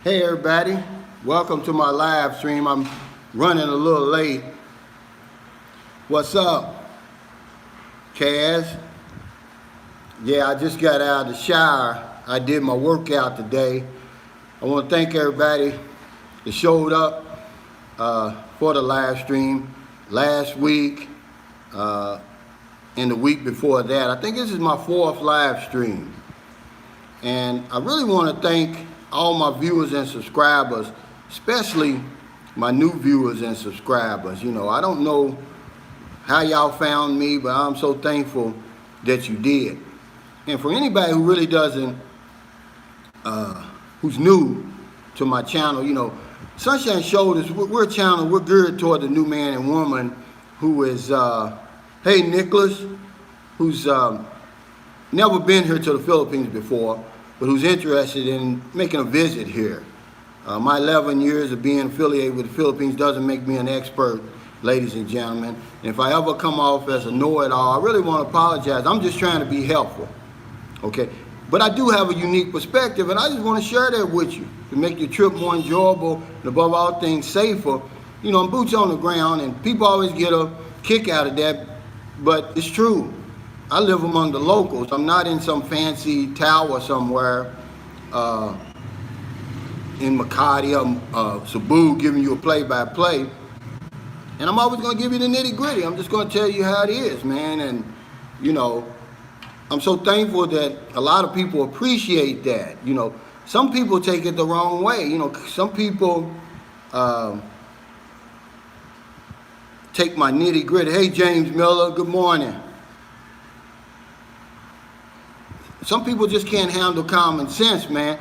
Hey everybody, welcome to my live stream. I'm running a little late. What's up, Kaz? Yeah, I just got out of the shower. I did my workout today. I want to thank everybody that showed up for the live stream last week and the week before that. I think this is my 4th live stream. And I really want to thank all my viewers and subscribers, especially my new viewers and subscribers. You know, I don't know how y'all found me, but I'm so thankful that you did. And for anybody who really doesn't, who's new to my channel, you know, Sunshine Shoulders, we're a channel, we're geared toward the new man and woman who is, hey Nicholas, who's never been here to the Philippines before, but who's interested in making a visit here. My 11 years of being affiliated with the Philippines doesn't make me an expert, ladies and gentlemen. And if I ever come off as a know-it-all, I really want to apologize. I'm just trying to be helpful, okay? But I do have a unique perspective, and I just want to share that with you to make your trip more enjoyable and above all things safer. You know, I'm boots on the ground, and people always get a kick out of that, but it's true. I live among the locals. I'm not in some fancy tower somewhere in Makati or Cebu giving you a play-by-play. And I'm always going to give you the nitty-gritty. I'm just going to tell you how it is, man. And, you know, I'm so thankful that a lot of people appreciate that. You know, some people take it the wrong way. You know, some people take my nitty-gritty. Hey, James Miller, good morning. Some people just can't handle common sense, man.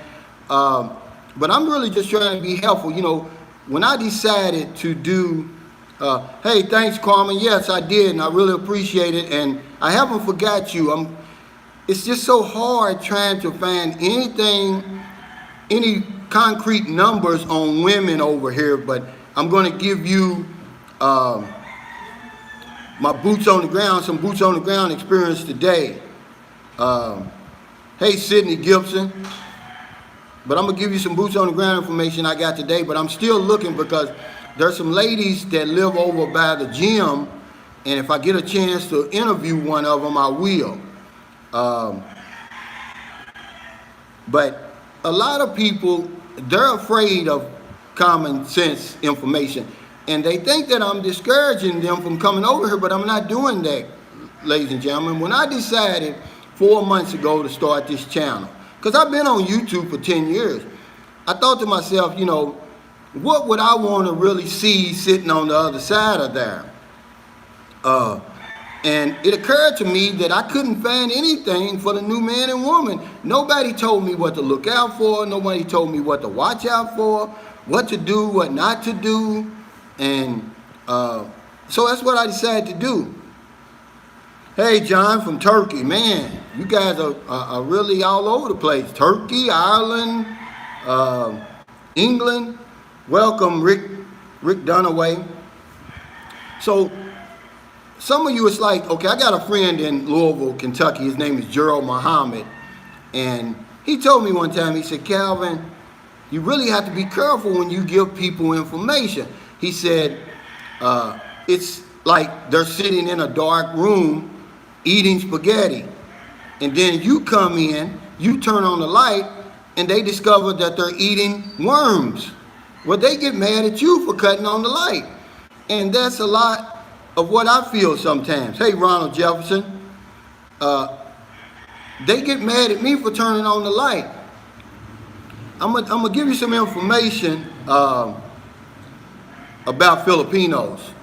But I'm really just trying to be helpful. You know, when I decided to do, hey, thanks, Carmen. Yes, I did, and I really appreciate it. And I haven't forgot you. It's just so hard trying to find anything, any concrete numbers on women over here. But I'm going to give you my boots on the ground, some boots on the ground experience today. Hey, Sydney Gibson, but I'm going to give you some boots on the ground information I got today, but I'm still looking because there's some ladies that live over by the gym, and if I get a chance to interview one of them, I will. But a lot of people, they're afraid of common sense information, and they think that I'm discouraging them from coming over here, but I'm not doing that, ladies and gentlemen. When I decided 4 months ago to start this channel, because I've been on YouTube for 10 years. I thought to myself, you know, what would I want to really see sitting on the other side of there? And it occurred to me that I couldn't find anything for the new man and woman. Nobody told me what to look out for. Nobody told me what to watch out for, what to do, what not to do. And so that's what I decided to do. Hey, John from Turkey, man, you guys are really all over the place. Turkey, Ireland, England. Welcome, Rick Dunaway. So some of you, it's like, okay, I got a friend in Louisville, Kentucky. His name is Gerald Muhammad. And he told me one time, he said, Calvin, you really have to be careful when you give people information. He said, it's like they're sitting in a dark room eating spaghetti, and then you come in, you turn on the light, and they discover that they're eating worms. Well, they get mad at you for cutting on the light, and that's a lot of what I feel sometimes. Hey, Ronald Jefferson, they get mad at me for turning on the light. I'm gonna give you some information about Filipinos.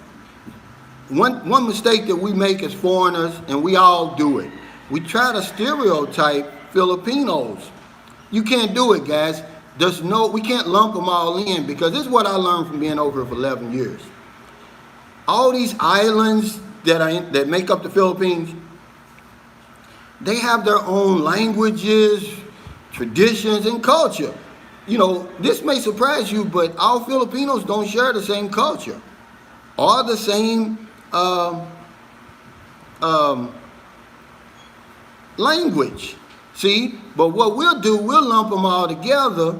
One mistake that we make as foreigners, and we all do it, we try to stereotype Filipinos. You can't do it, guys. We can't lump them all in, because this is what I learned from being over here for 11 years. All these islands that make up the Philippines, they have their own languages, traditions, and culture. You know, this may surprise you, but all Filipinos don't share the same culture or the same language. See, but what we'll do, we'll lump them all together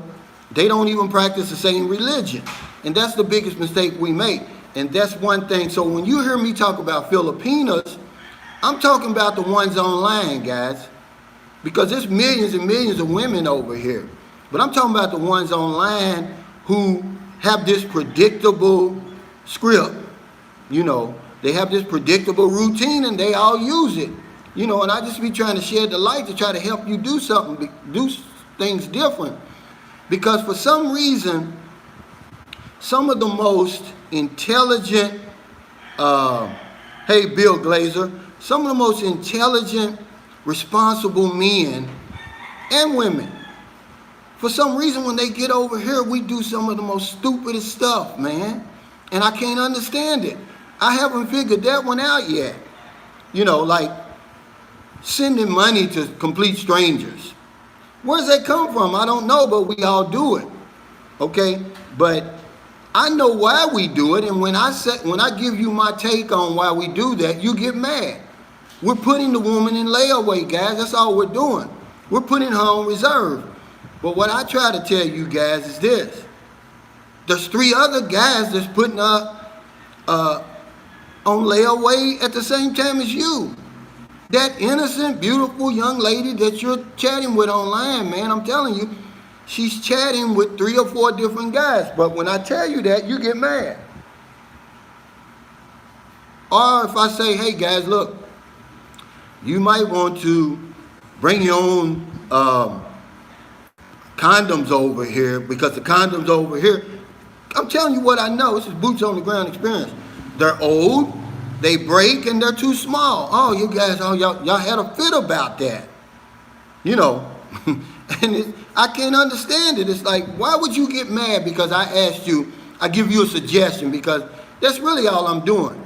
They don't even practice the same religion. And that's the biggest mistake we make. And that's one thing. So when you hear me talk about Filipinos, I'm talking about the ones online, guys. Because there's millions and millions of women over here. But I'm talking about the ones online who have this predictable script. You know, they have this predictable routine and they all use it. You know, and I just be trying to shed the light to try to help you do something, do things different. Because for some reason, some of the most intelligent, hey Bill Glazer, some of the most intelligent, responsible men and women, for some reason when they get over here, we do some of the most stupidest stuff, man. And I can't understand it. I haven't figured that one out yet. You know, like sending money to complete strangers. Where's that come from? I don't know, but we all do it. Okay? But I know why we do it, and when I give you my take on why we do that, you get mad. We're putting the woman in layaway, guys. That's all we're doing. We're putting her on reserve. But what I try to tell you guys is this. There's 3 other guys that's putting her on layaway at the same time as you. That innocent, beautiful young lady that you're chatting with online, man, I'm telling you, she's chatting with 3 or 4 different guys. But when I tell you that, you get mad. Or if I say, hey guys, look, you might want to bring your own condoms over here, because the condoms over here, I'm telling you what I know. This is boots on the ground experience. They're old, they break, and they're too small. Oh, you guys, y'all had a fit about that. You know, and I can't understand it. It's like, why would you get mad because I asked you, I give you a suggestion, because that's really all I'm doing.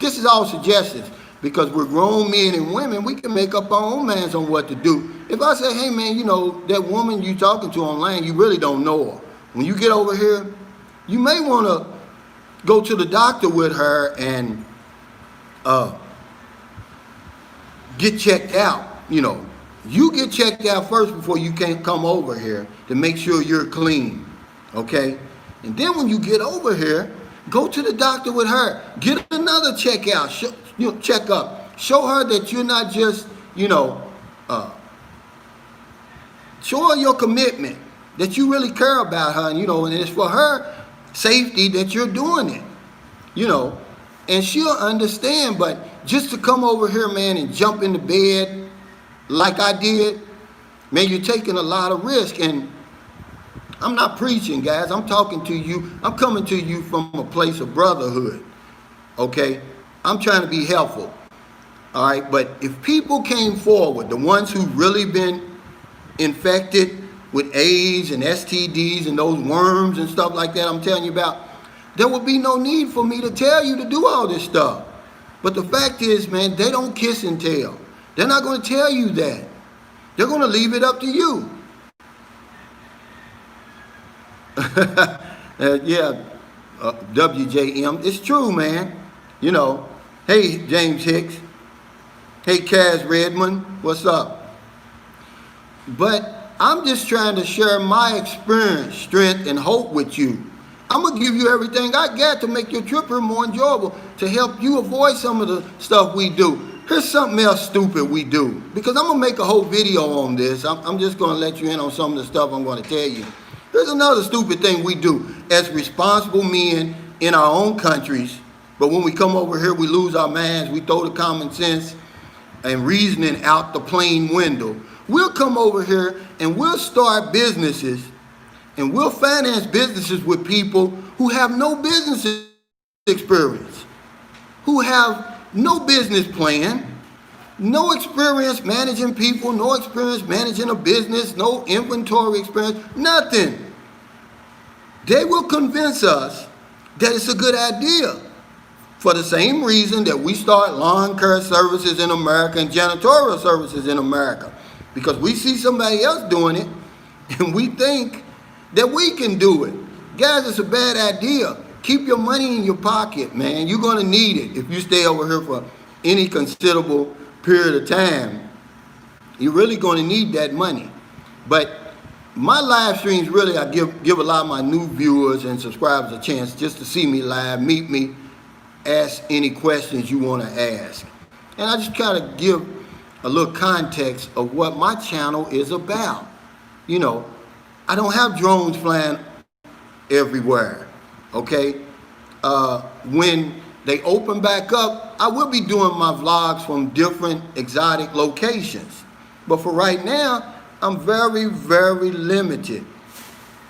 This is all suggestions, because we're grown men and women, we can make up our own minds on what to do. If I say, hey man, you know, that woman you talking to online, you really don't know her. When you get over here, you may want to go to the doctor with her and get checked out. You know, you get checked out first before you can come over here to make sure you're clean, okay? And then when you get over here, go to the doctor with her. Get another checkout, check up. Show her that you're not just, show her your commitment, that you really care about her, and it's for her safety that you're doing it, and she'll understand. But just to come over here, man, and jump into bed like I did, man, you're taking a lot of risk. And I'm not preaching, guys. I'm talking to you. I'm coming to you from a place of brotherhood, okay? I'm trying to be helpful, all right? But if people came forward, the ones who really been infected with AIDS and STDs and those worms and stuff like that I'm telling you about, there would be no need for me to tell you to do all this stuff. But the fact is, man, they don't kiss and tell. They're not going to tell you that. They're going to leave it up to you. WJM, it's true, man. Hey, James Hicks. Hey, Kaz Redmond, what's up? But I'm just trying to share my experience, strength, and hope with you. I'm going to give you everything I got to make your trip here more enjoyable, to help you avoid some of the stuff we do. Here's something else stupid we do, because I'm going to make a whole video on this. I'm just going to let you in on some of the stuff I'm going to tell you. Here's another stupid thing we do as responsible men in our own countries. But when we come over here, we lose our minds. We throw the common sense and reasoning out the plain window. We'll come over here and we'll start businesses, and we'll finance businesses with people who have no business experience, who have no business plan, no experience managing people, no experience managing a business, no inventory experience, nothing. They will convince us that it's a good idea, for the same reason that we start lawn care services in America and janitorial services in America, because we see somebody else doing it and we think that we can do it. Guys, it's a bad idea. Keep your money in your pocket, man. You're going to need it if you stay over here for any considerable period of time. You're really going to need that money. But my live streams, really, I give a lot of my new viewers and subscribers a chance just to see me live, meet me, ask any questions you want to ask. And I just kind of give a little context of what my channel is about. You know, I don't have drones flying everywhere, okay? When they open back up, I will be doing my vlogs from different exotic locations. But for right now, I'm very, very limited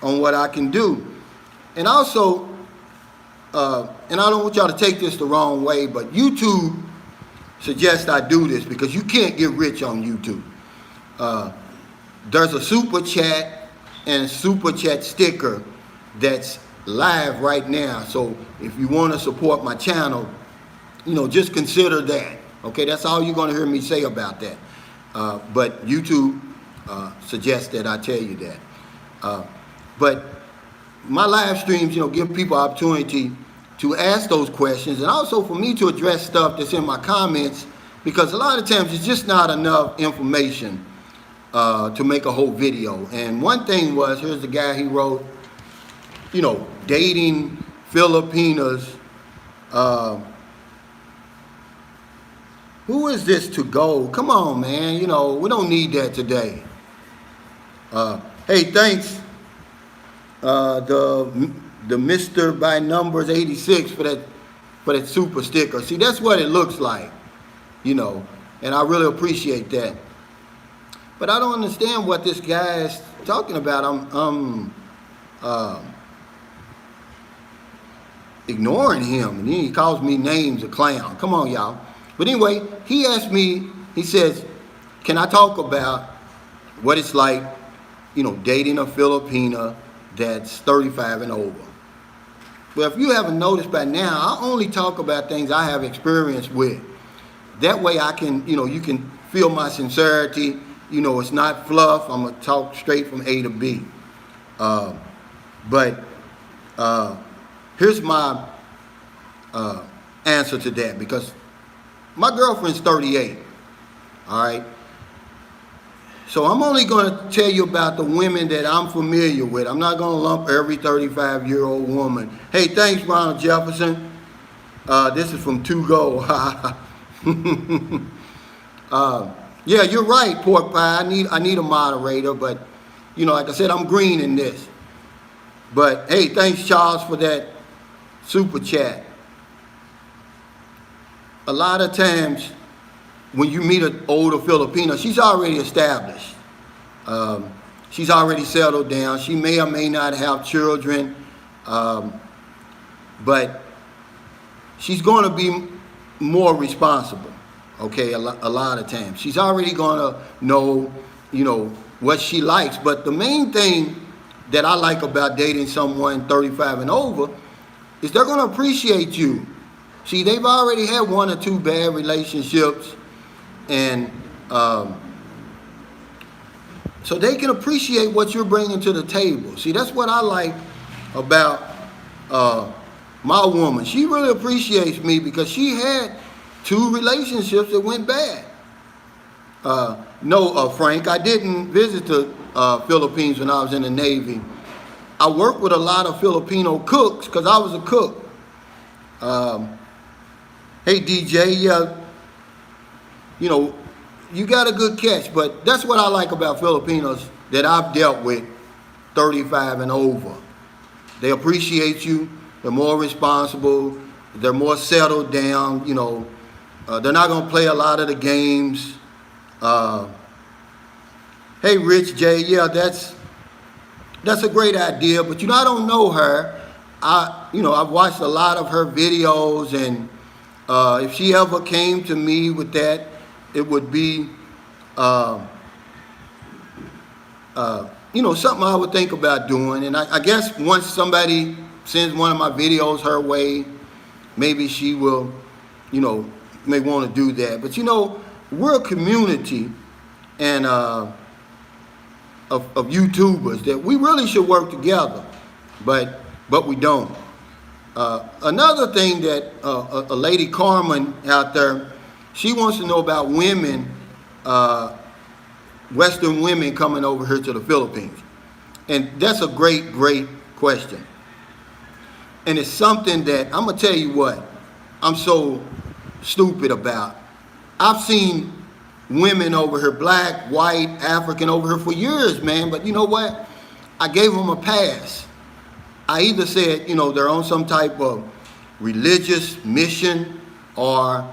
on what I can do. And also, and I don't want y'all to take this the wrong way, but YouTube suggests I do this because you can't get rich on YouTube. There's a super chat and super chat sticker that's live right now. So if you want to support my channel, you know, just consider that. Okay, that's all you're going to hear me say about that. But YouTube suggests that I tell you that. But my live streams, you know, give people opportunity to ask those questions, and also for me to address stuff that's in my comments, because a lot of times it's just not enough information to make a whole video. And one thing was, here's the guy, he wrote, you know, dating Filipinos. Who is this to go? Come on, man. You know, we don't need that today. Hey, thanks, the Mr. by Numbers 86 for that super sticker. See, that's what it looks like, you know, and I really appreciate that. But I don't understand what this guy is talking about. I'm ignoring him, and he calls me names, a clown. Come on, y'all. But anyway, he asked me, he says, can I talk about what it's like, you know, dating a Filipina that's 35 and over? Well, if you haven't noticed by now, I only talk about things I have experience with. That way I can, you know, you can feel my sincerity. You know, it's not fluff. I'm going to talk straight from A to B. Here's my answer to that, because my girlfriend's 38, all right? So I'm only going to tell you about the women that I'm familiar with. I'm not going to lump every 35-year-old woman. Hey, thanks, Ronald Jefferson. This is from To Go. Yeah, you're right, Pork Pie. I need a moderator, but, you know, like I said, I'm green in this. But, hey, thanks, Charles, for that super chat. A lot of times when you meet an older Filipino, she's already established. She's already settled down. She may or may not have children, but she's going to be more responsible, okay, a lot of times. She's already going to know, you know, what she likes. But the main thing that I like about dating someone 35 and over is they're going to appreciate you. See, they've already had one or two bad relationships, and so they can appreciate what you're bringing to the table. See, that's what I like about my woman. She really appreciates me because she had two relationships that went bad. No, Frank, I didn't visit the Philippines when I was in the Navy. I worked with a lot of Filipino cooks because I was a cook. Hey, DJ, yeah, you know, you got a good catch, but that's what I like about Filipinos that I've dealt with 35 and over. They appreciate you. They're more responsible. They're more settled down. You know, they're not going to play a lot of the games. Hey, Rich J, yeah, that's a great idea, but you know, I don't know her. I've watched a lot of her videos, and if she ever came to me with that, it would be, you know, something I would think about doing. And I guess once somebody sends one of my videos her way, maybe she will, you know, may want to do that. But you know, we're a community and of YouTubers that we really should work together, but we don't. Another thing that a lady Carmen out there, she wants to know about women, Western women coming over here to the Philippines. And that's a great, great question. And it's something that I'm going to tell you what I'm so stupid about. I've seen women over here, black, white, African, over here for years, man. But you know what? I gave them a pass. I either said, they're on some type of religious mission, or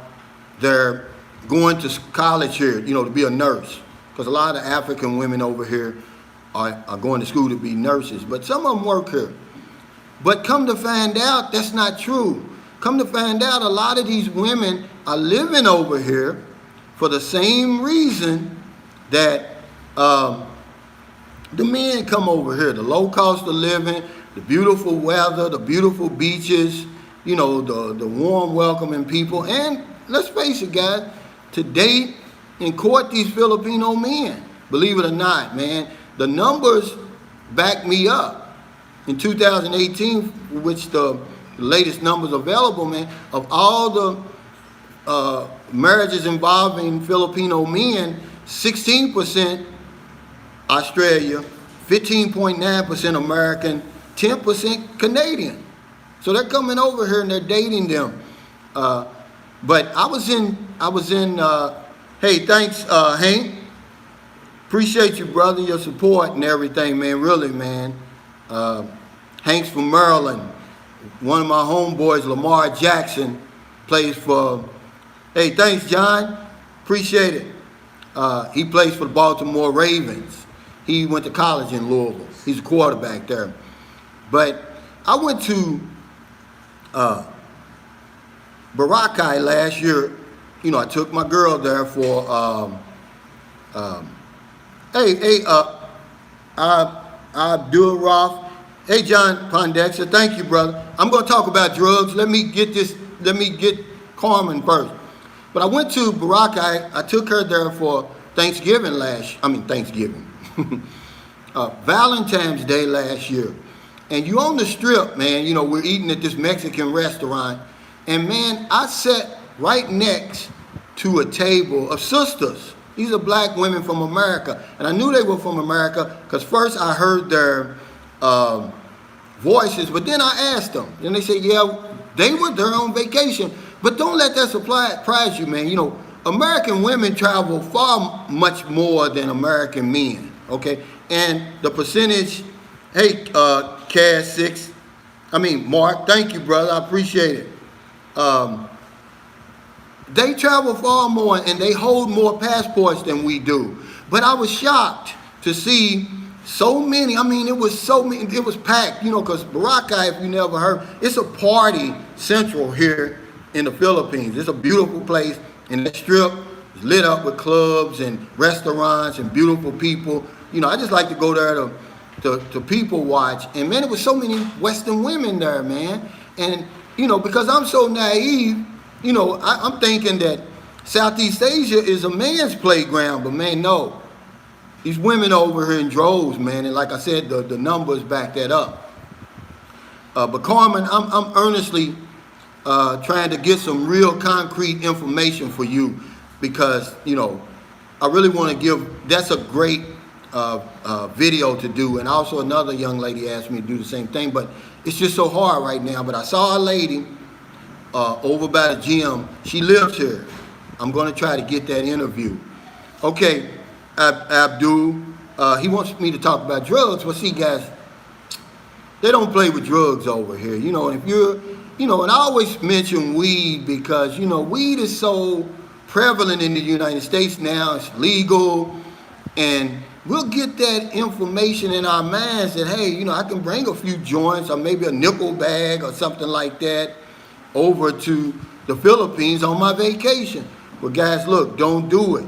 they're going to college here, to be a nurse. Because a lot of African women over here are going to school to be nurses. But some of them work here. But come to find out, that's not true. Come to find out, a lot of these women are living over here for the same reason that the men come over here. The low cost of living, the beautiful weather, the beautiful beaches, the warm, welcoming people. And let's face it, guys, to date and court these Filipino men. Believe it or not, man, the numbers back me up. In 2018, which the latest numbers available, man, of all the marriages involving Filipino men, 16% Australia, 15.9% American, 10% Canadian. So they're coming over here and they're dating them. But I was in. Hey, thanks, Hank. Appreciate you, brother, your support and everything, man. Really, man. Hank's from Maryland. One of my homeboys, Lamar Jackson, plays for. Hey, thanks, John. Appreciate it. He plays for the Baltimore Ravens. He went to college in Louisville. He's a quarterback there. But I went to Boracay last year. I took my girl there for. Abdul Roth. Hey, John Pondexter, thank you, brother. I'm going to talk about drugs. Let me get Carmen first. But I went to Boracay. I took her there for Thanksgiving. Valentine's Day last year. And you on the strip, man, we're eating at this Mexican restaurant. And, man, I sat right next to a table of sisters. These are black women from America. And I knew they were from America because first I heard their voices, but then I asked them. And they said, yeah, they were there on vacation. But don't let that surprise you, man. American women travel far much more than American men, okay? And the percentage, hey, Mark, thank you, brother. I appreciate it. They travel far more and they hold more passports than we do. But I was shocked to see so many. It was so many. It was packed, because Boracay, if you never heard, it's a party central here in the Philippines. It's a beautiful place, and the strip is lit up with clubs and restaurants and beautiful people. I just like to go there to people watch. And, man, it was so many Western women there, man. And, because I'm so naive, I'm thinking that Southeast Asia is a man's playground, but, man, no. These women over here in droves, man, and like I said, the numbers back that up. But Carmen, I'm earnestly trying to get some real concrete information for you because, I really want to give, that's a great video to do. And also another young lady asked me to do the same thing, but it's just so hard right now. But I saw a lady over by the gym. She lives here. I'm going to try to get that interview. Okay, Abdul, he wants me to talk about drugs. Well, see, guys, they don't play with drugs over here. And if you're, and I always mention weed because, weed is so prevalent in the United States now. It's legal. And we'll get that information in our minds that, hey, I can bring a few joints or maybe a nickel bag or something like that over to the Philippines on my vacation. Well, guys, look, don't do it.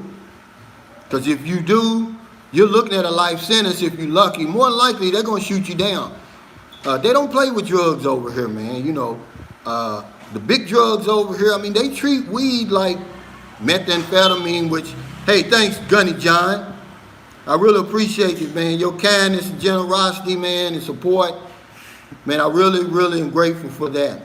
Because if you do, you're looking at a life sentence if you're lucky. More than likely, they're going to shoot you down. They don't play with drugs over here, man. The big drugs over here, they treat weed like methamphetamine, which, hey, thanks, Gunny John. I really appreciate it, man. Your kindness and generosity, man, and support. Man, I really, really am grateful for that.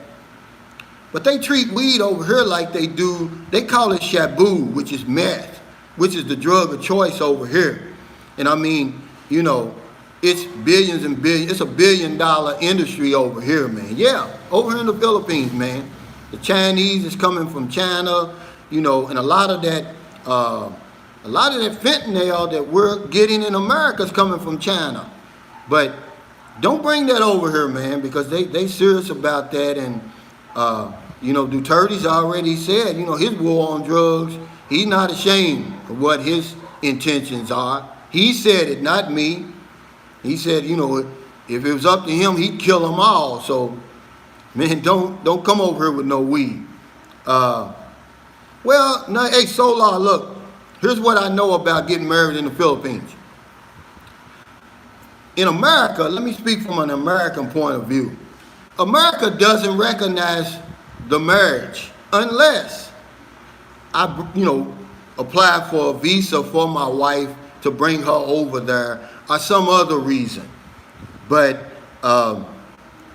But they treat weed over here like they do, they call it shabu, which is meth, which is the drug of choice over here. And it's billions and billions. It's a $1 billion industry over here, man. Yeah, over here in the Philippines, man. The Chinese is coming from China, you know, and a lot of that fentanyl that we're getting in America is coming from China. But don't bring that over here, man, because they serious about that. And you know, Duterte's already said, you know, his war on drugs, he's not ashamed of what his intentions are. He said it, not me. He said, you know, if it was up to him, he'd kill them all. So, man, don't come over here with no weed. Well, no, hey, Solar, look, here's what I know about getting married in the Philippines. In America, let me speak from an American point of view. America doesn't recognize the marriage unless I, you know, apply for a visa for my wife to bring her over there or some other reason. But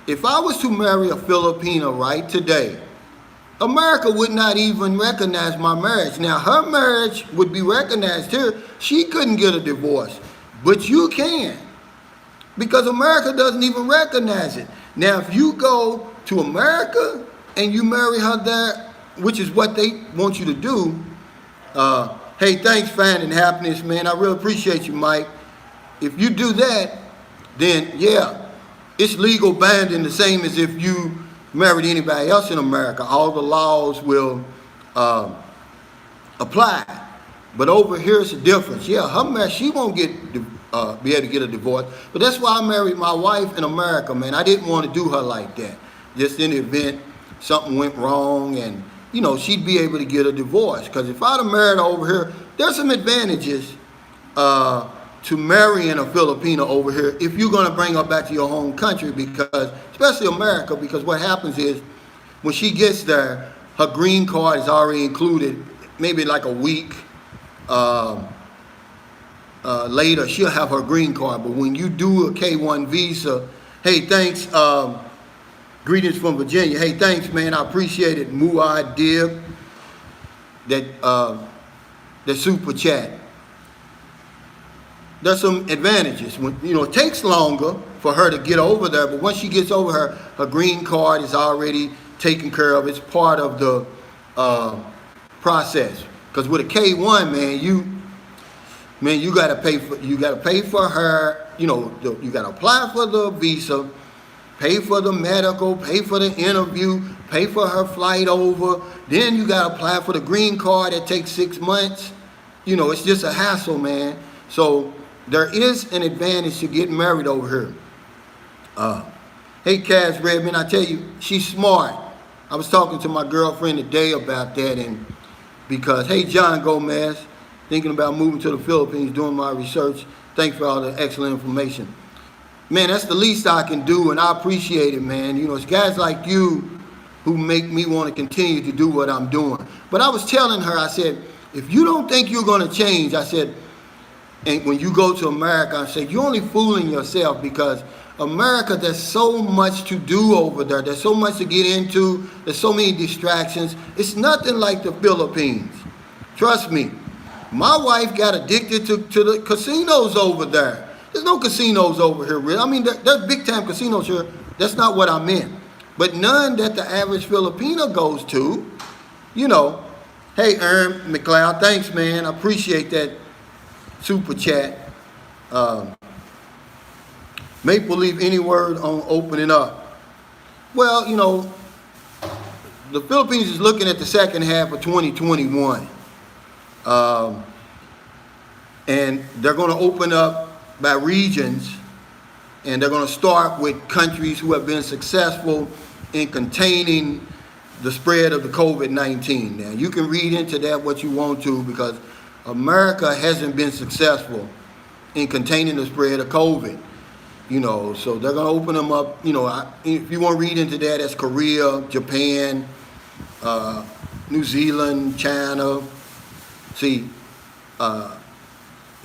if I was to marry a Filipino right today, America would not even recognize my marriage. Now, her marriage would be recognized here. She couldn't get a divorce, but you can, because America doesn't even recognize it. Now, if you go to America and you marry her there, which is what they want you to do, hey, thanks, Finding Happiness, man. I really appreciate you, Mike. If you do that, then, yeah, it's legal binding, the same as if you married anybody else in America. All the laws will apply. But over here, it's a difference. Yeah, her marriage, she won't be able to get a divorce. But that's why I married my wife in America, man. I didn't want to do her like that. Just in the event something went wrong and, you know, she'd be able to get a divorce. Because if I'd have married her over here, there's some advantages to marrying a Filipino over here if you're going to bring her back to your home country, because, especially America, because what happens is when she gets there, her green card is already included, maybe like a week later, she'll have her green card. But when you do a K-1 visa, hey, thanks, greetings from Virginia. Hey, thanks, man, I appreciate it. Muad Dib, that super chat. There's some advantages. When, you know, it takes longer for her to get over there, but once she gets over her green card is already taken care of. It's part of the process. Because with a K-1, man, you gotta pay for her. You know, you gotta apply for the visa, pay for the medical, pay for the interview, pay for her flight over. Then you gotta apply for the green card. That takes 6 months. You know, it's just a hassle, man. So there is an advantage to getting married over here. Hey, Cass Redmond, I tell you, she's smart. I was talking to my girlfriend today about that, and because, hey, John Gomez, thinking about moving to the Philippines, doing my research. Thanks for all the excellent information. Man, that's the least I can do, and I appreciate it, man. You know, it's guys like you who make me want to continue to do what I'm doing. But I was telling her, I said, if you don't think you're going to change, I said, and when you go to America, I said, you're only fooling yourself, because America, there's so much to do over there. There's so much to get into. There's so many distractions. It's nothing like the Philippines. Trust me. My wife got addicted to the casinos over there. There's no casinos over here, really. I mean, there's big-time casinos here. That's not what I meant. But none that the average Filipino goes to. You know, hey, Ern McLeod, thanks, man. I appreciate that super chat. Maple Leaf, any word on opening up? Well, you know, the Philippines is looking at the second half of 2021. And they're going to open up by regions, and they're going to start with countries who have been successful in containing the spread of the COVID-19. Now, you can read into that what you want to, because America hasn't been successful in containing the spread of COVID. You know, so they're going to open them up. You know, if you want to read into that, that's Korea, Japan, New Zealand, China. See, the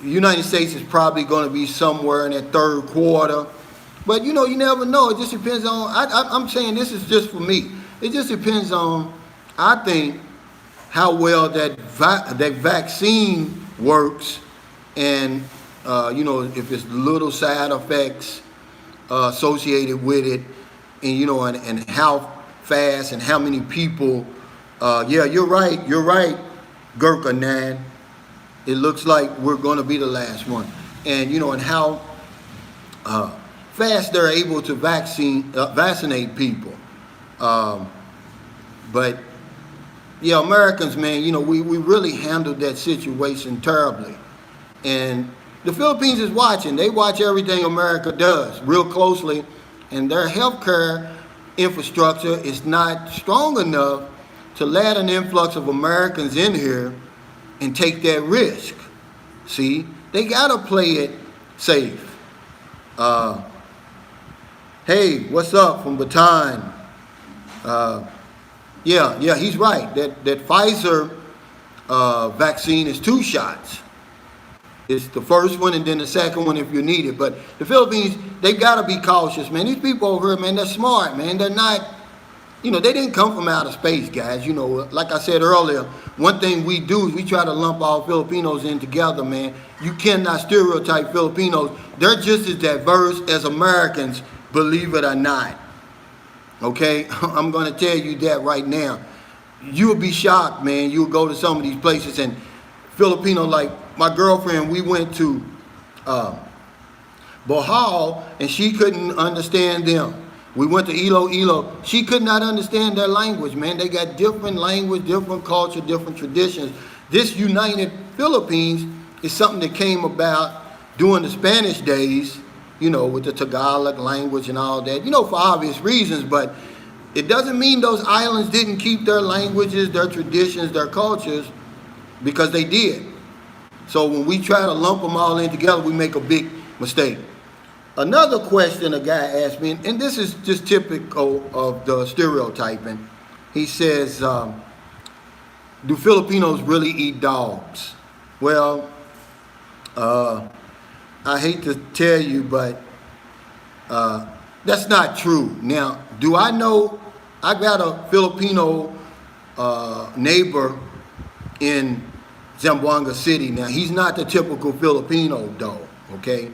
United States is probably going to be somewhere in that third quarter. But, you know, you never know. It just depends on, I'm saying this is just for me. It just depends on, I think, how well that vaccine works, and You know, if it's little side effects associated with it, and you know, and how fast and how many people. Yeah, you're right, Gurkha Nan. It looks like we're going to be the last one, and you know, and how fast they're able to vaccinate people. But yeah, Americans, man, you know, we really handled that situation terribly, and the Philippines is watching. They watch everything America does real closely, and their healthcare infrastructure is not strong enough to let an influx of Americans in here and take that risk. See, they gotta play it safe. Hey, what's up from Baton? Yeah, he's right. That Pfizer vaccine is 2 shots. It's the first one and then the second one if you need it. But the Philippines, they've got to be cautious, man. These people over here, man, they're smart, man. They're not, you know, they didn't come from outer space, guys. You know, like I said earlier, one thing we do is we try to lump all Filipinos in together, man. You cannot stereotype Filipinos. They're just as diverse as Americans, believe it or not. Okay? I'm going to tell you that right now. You'll be shocked, man. You'll go to some of these places and Filipino, like my girlfriend, we went to Bohol and she couldn't understand them. We went to Iloilo. She could not understand their language, man. They got different language, different culture, different traditions. This United Philippines is something that came about during the Spanish days, you know, with the Tagalog language and all that, you know, for obvious reasons, but it doesn't mean those islands didn't keep their languages, their traditions, their cultures, because they did. So when we try to lump them all in together, we make a big mistake. Another question a guy asked me, and this is just typical of the stereotyping. He says, do Filipinos really eat dogs? Well, I hate to tell you, but that's not true. Now, do I know, I got a Filipino neighbor in Zamboanga City. Now, he's not the typical Filipino though, okay?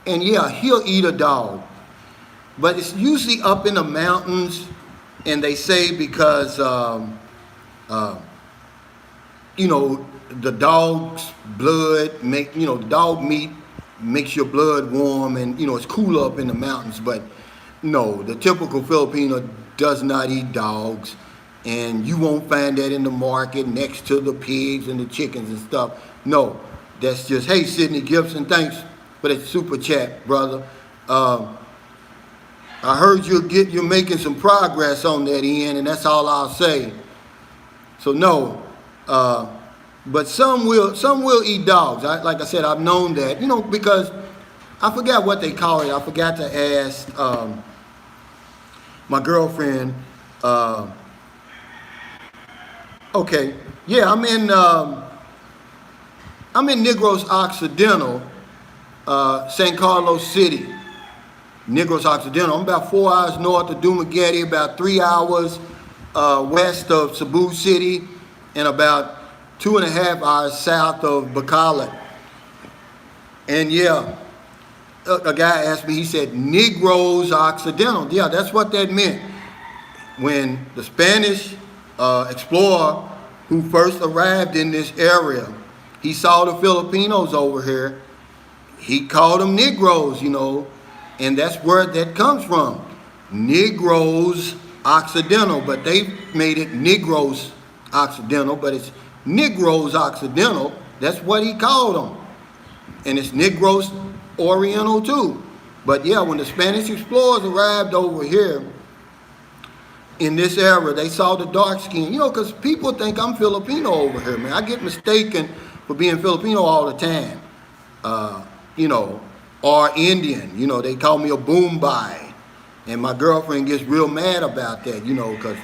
And yeah, he'll eat a dog. But it's usually up in the mountains, and they say because, you know, the dog's blood, the dog meat makes your blood warm, and, you know, it's cool up in the mountains. But no, the typical Filipino does not eat dogs. And you won't find that in the market next to the pigs and the chickens and stuff. No, that's just, hey, Sidney Gibson, thanks for that super chat, brother. I heard you're making some progress on that, Ian, and that's all I'll say. So no, but some will eat dogs. Like I said, I've known that, you know, because I forgot what they call it. I forgot to ask my girlfriend. Okay, yeah, I'm in Negros Occidental, San Carlos City, Negros Occidental. I'm about 4 hours north of Dumaguete, about 3 hours west of Cebu City, and about 2.5 hours south of Bacolod. And yeah, a guy asked me, he said, Negros Occidental. Yeah, that's what that meant. When the Spanish explorer who first arrived in this area, he saw the Filipinos over here. He called them Negroes, you know, and that's where that comes from. Negros Occidental, but they made it Negros Occidental, but it's Negros Occidental. That's what he called them. And it's Negros Oriental too. But yeah, when the Spanish explorers arrived over here, in this era, they saw the dark skin, you know, because people think I'm Filipino over here, man. I get mistaken for being Filipino all the time, you know, or Indian. You know, they call me a Boombai, and my girlfriend gets real mad about that, you know, because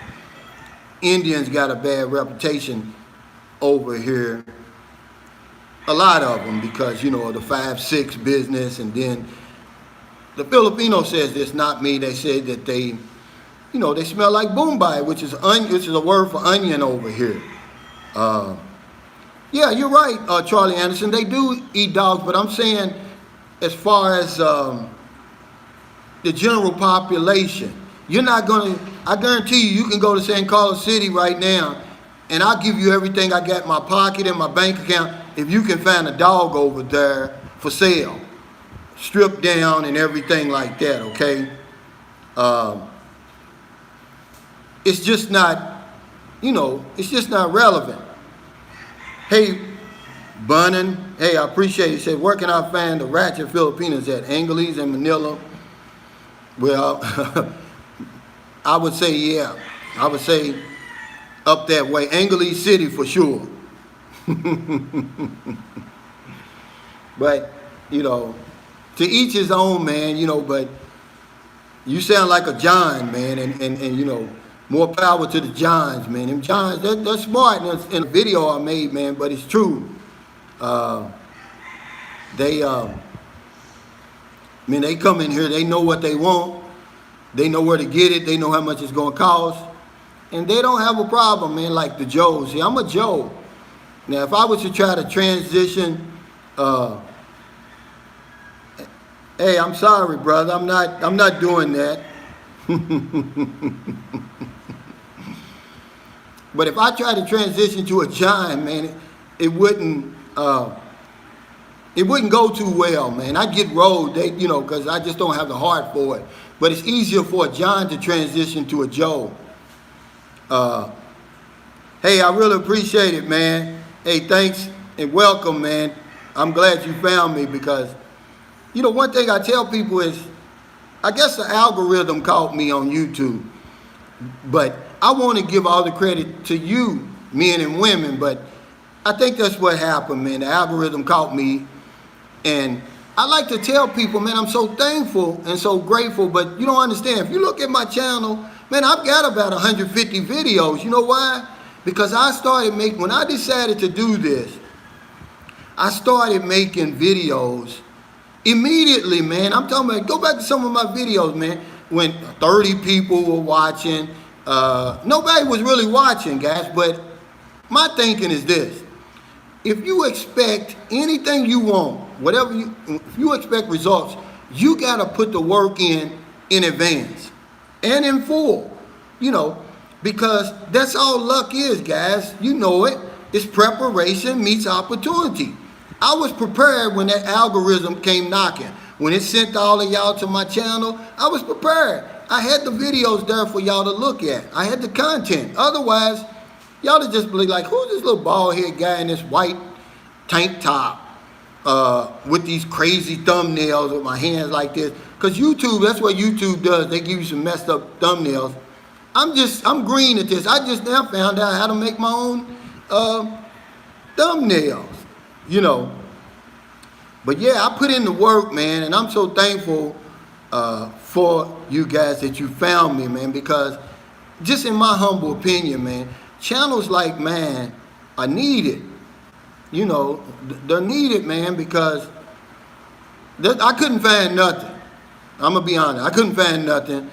Indians got a bad reputation over here, a lot of them, because, you know, the 5-6 business. And then the Filipino says this, not me. They said that they, you know, they smell like Boombai, which is a word for onion over here. Yeah, you're right, Charlie Anderson. They do eat dogs, but I'm saying as far as the general population, you're not going to, I guarantee you, you can go to San Carlos City right now, and I'll give you everything I got in my pocket and my bank account if you can find a dog over there for sale, stripped down and everything like that, okay? It's just not, it's just not relevant. Hey, Bunnan, hey, I appreciate it. He said, where can I find the ratchet Filipinos at? Angeles and Manila? Well, I would say, yeah. I would say up that way. Angeles City for sure. But, to each his own, man, but you sound like a John, man, and more power to the Johns, man. Them Johns, they're smart in the video I made, man, but it's true. They come in here, they know what they want, they know where to get it, they know how much it's gonna cost, and they don't have a problem, man, like the Joes. See, I'm a Joe. Now, if I was to try to transition, hey, I'm sorry, brother, I'm not doing that. But if I try to transition to a John, man, it wouldn't go too well, man. I'd get rolled, because I just don't have the heart for it. But it's easier for a John to transition to a Joe. Hey, I really appreciate it, man. Hey, thanks and welcome, man. I'm glad you found me because, one thing I tell people is, I guess the algorithm caught me on YouTube. But I want to give all the credit to you, men and women, but I think that's what happened, man. The algorithm caught me. And I like to tell people, man, I'm so thankful and so grateful, but you don't understand. If you look at my channel, man, I've got about 150 videos. You know why? Because when I decided to do this, I started making videos immediately, man. I'm talking about, go back to some of my videos, man, when 30 people were watching. Nobody was really watching, guys, but my thinking is this. If you expect anything you want, if you expect results, you got to put the work in advance and in full, because that's all luck is, guys. You know it. It's preparation meets opportunity. I was prepared when that algorithm came knocking. When it sent all of y'all to my channel, I was prepared. I had the videos there for y'all to look at. I had the content. Otherwise, y'all would just be like, who's this little bald-head guy in this white tank top with these crazy thumbnails with my hands like this? Because YouTube, that's what YouTube does. They give you some messed up thumbnails. I'm green at this. I just now found out how to make my own thumbnails, But yeah, I put in the work, man, and I'm so thankful for you guys that you found me, man, because just in my humble opinion, man, channels like mine are needed. They're needed, man, because I couldn't find nothing. I'm going to be honest. I couldn't find nothing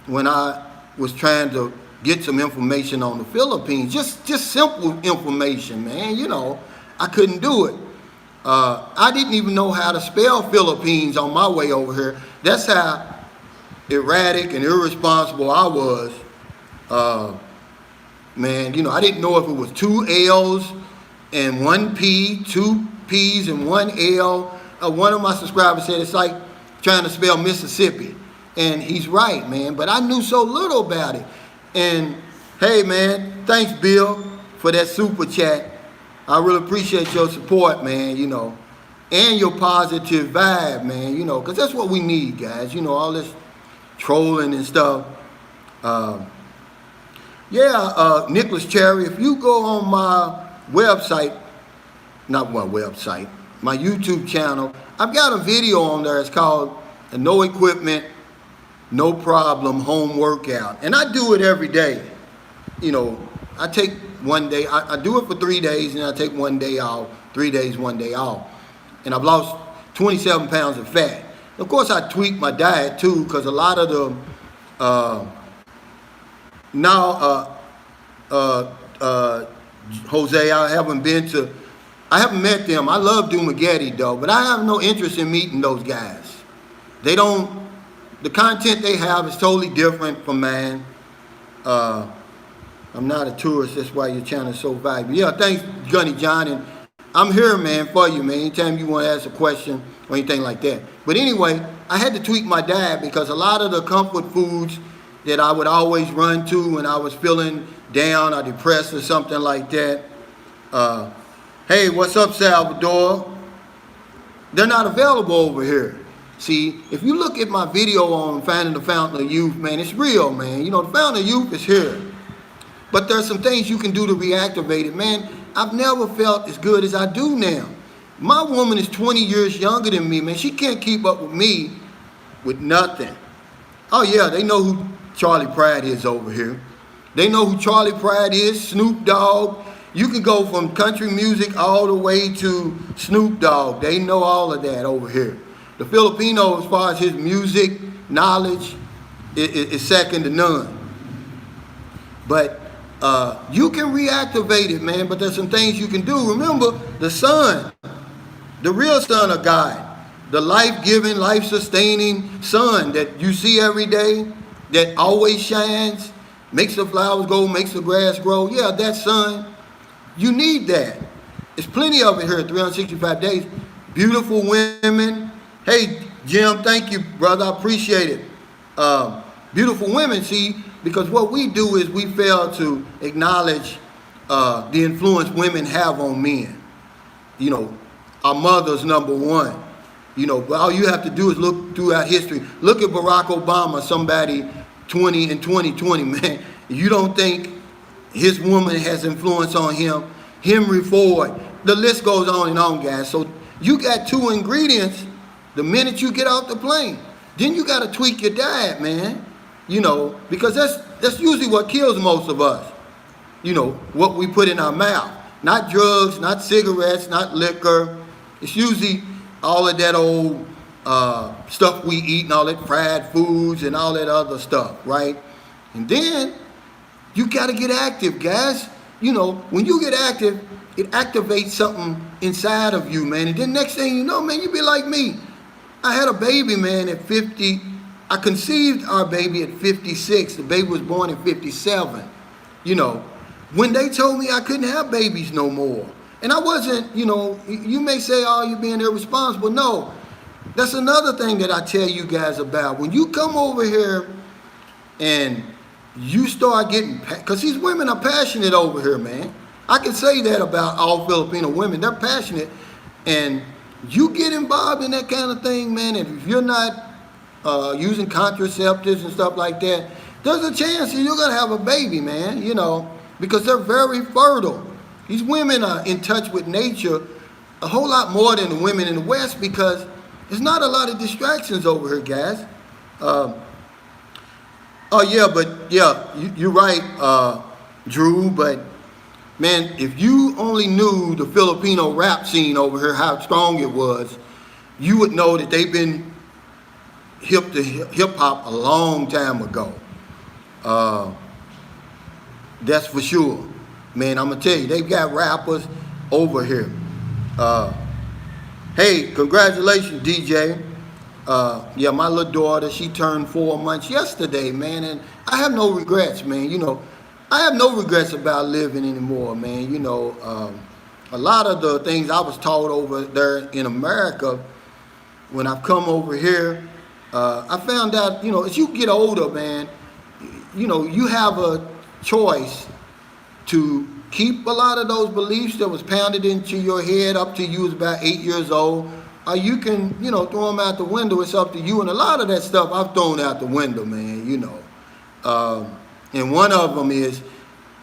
when I was trying to get some information on the Philippines. Just simple information, man. I couldn't do it. I didn't even know how to spell Philippines on my way over here. That's how erratic and irresponsible I was. Man, I didn't know if it was 2 L's and 1 P, 2 P's and 1 L. One of my subscribers said it's like trying to spell Mississippi. And he's right, man. But I knew so little about it. And hey, man, thanks, Bill, for that super chat. I really appreciate your support, man, and your positive vibe, man, because that's what we need, guys, all this trolling and stuff. Nicholas Cherry, if you go on my website, my YouTube channel, I've got a video on there. It's called the No Equipment, No Problem Home Workout. And I do it every day. I take one day, I do it for 3 days, and I take 1 day off, 3 days, 1 day off. And I've lost 27 pounds of fat. Of course, I tweak my diet too, because a lot of the Jose, I haven't met them. I love Dumagetti though, but I have no interest in meeting those guys. They don't, the content they have is totally different from mine. I'm not a tourist, that's why your channel is so valuable. Yeah, thanks, Gunny John, and I'm here, man, for you, man, anytime you want to ask a question or anything like that. But anyway, I had to tweak my diet because a lot of the comfort foods that I would always run to when I was feeling down or depressed or something like that. Hey, what's up, Salvador? They're not available over here. See, if you look at my video on Finding the Fountain of Youth, man, it's real, man. You know, the Fountain of Youth is here. But there's some things you can do to reactivate it, man. I've never felt as good as I do now. My woman is 20 years younger than me, man. She can't keep up with me with nothing. Oh, yeah, they know who Charlie Pride is over here. They know who Charlie Pride is, Snoop Dogg. You can go from country music all the way to Snoop Dogg. They know all of that over here. The Filipino, as far as his music knowledge, is second to none. But you can reactivate it, man, but there's some things you can do. Remember, the sun, the real son of God, the life-giving, life-sustaining sun that you see every day, that always shines, makes the flowers go, makes the grass grow. Yeah, that sun, you need that. There's plenty of it here, 365 days. Beautiful women. Hey, Jim, thank you, brother. I appreciate it. Beautiful women, see, because what we do is we fail to acknowledge the influence women have on men. You know, our mother's number one. You know, all you have to do is look throughout history. Look at Barack Obama, somebody in 2020, man. You don't think his woman has influence on him? Henry Ford. The list goes on and on, guys. So you got two ingredients the minute you get off the plane. Then you got to tweak your diet, man. You know, because that's usually what kills most of us. You know, what we put in our mouth. Not drugs, not cigarettes, not liquor. It's usually all of that old stuff we eat and all that fried foods and all that other stuff, right? And then you got to get active, guys. You know, when you get active, it activates something inside of you, man. And then next thing you know, man, you be like me. I had a baby, man, at 50. I conceived our baby at 56. The baby was born at 57. You know, when they told me I couldn't have babies no more. And I wasn't, you know, you may say, oh, you're being irresponsible. No, that's another thing that I tell you guys about. When you come over here and you start getting, because these women are passionate over here, man. I can say that about all Filipino women. They're passionate. And you get involved in that kind of thing, man, and if you're not using contraceptives and stuff like that, there's a chance that you're going to have a baby, man, you know, because they're very fertile. These women are in touch with nature a whole lot more than the women in the West because there's not a lot of distractions over here, guys. Oh, yeah, but, yeah, you're right, Drew, but, man, if you only knew the Filipino rap scene over here, how strong it was, you would know that they've been hip to hip-hop a long time ago. That's for sure. Man, I'm going to tell you, they've got rappers over here. Hey, congratulations, DJ. Yeah, my little daughter, she turned 4 months yesterday, man, and I have no regrets, man. You know, I have no regrets about living anymore, man. You know, a lot of the things I was taught over there in America, when I've come over here, I found out, you know, as you get older, man, you know, you have a choice to keep a lot of those beliefs that was pounded into your head up to you was about 8 years old, or you can, you know, throw them out the window. It's up to you. And a lot of that stuff I've thrown out the window, man, you know. And one of them is,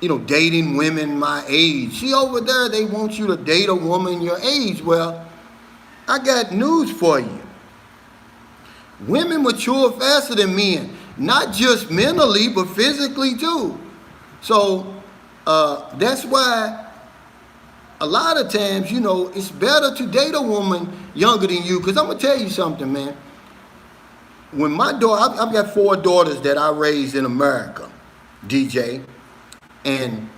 you know, dating women my age. See, over there, they want you to date a woman your age. Well, I got news for you. Women mature faster than men, not just mentally, but physically too. So that's why a lot of times, you know, it's better to date a woman younger than you. Because I'm going to tell you something, man. When my daughter, I've got 4 daughters that I raised in America, DJ. And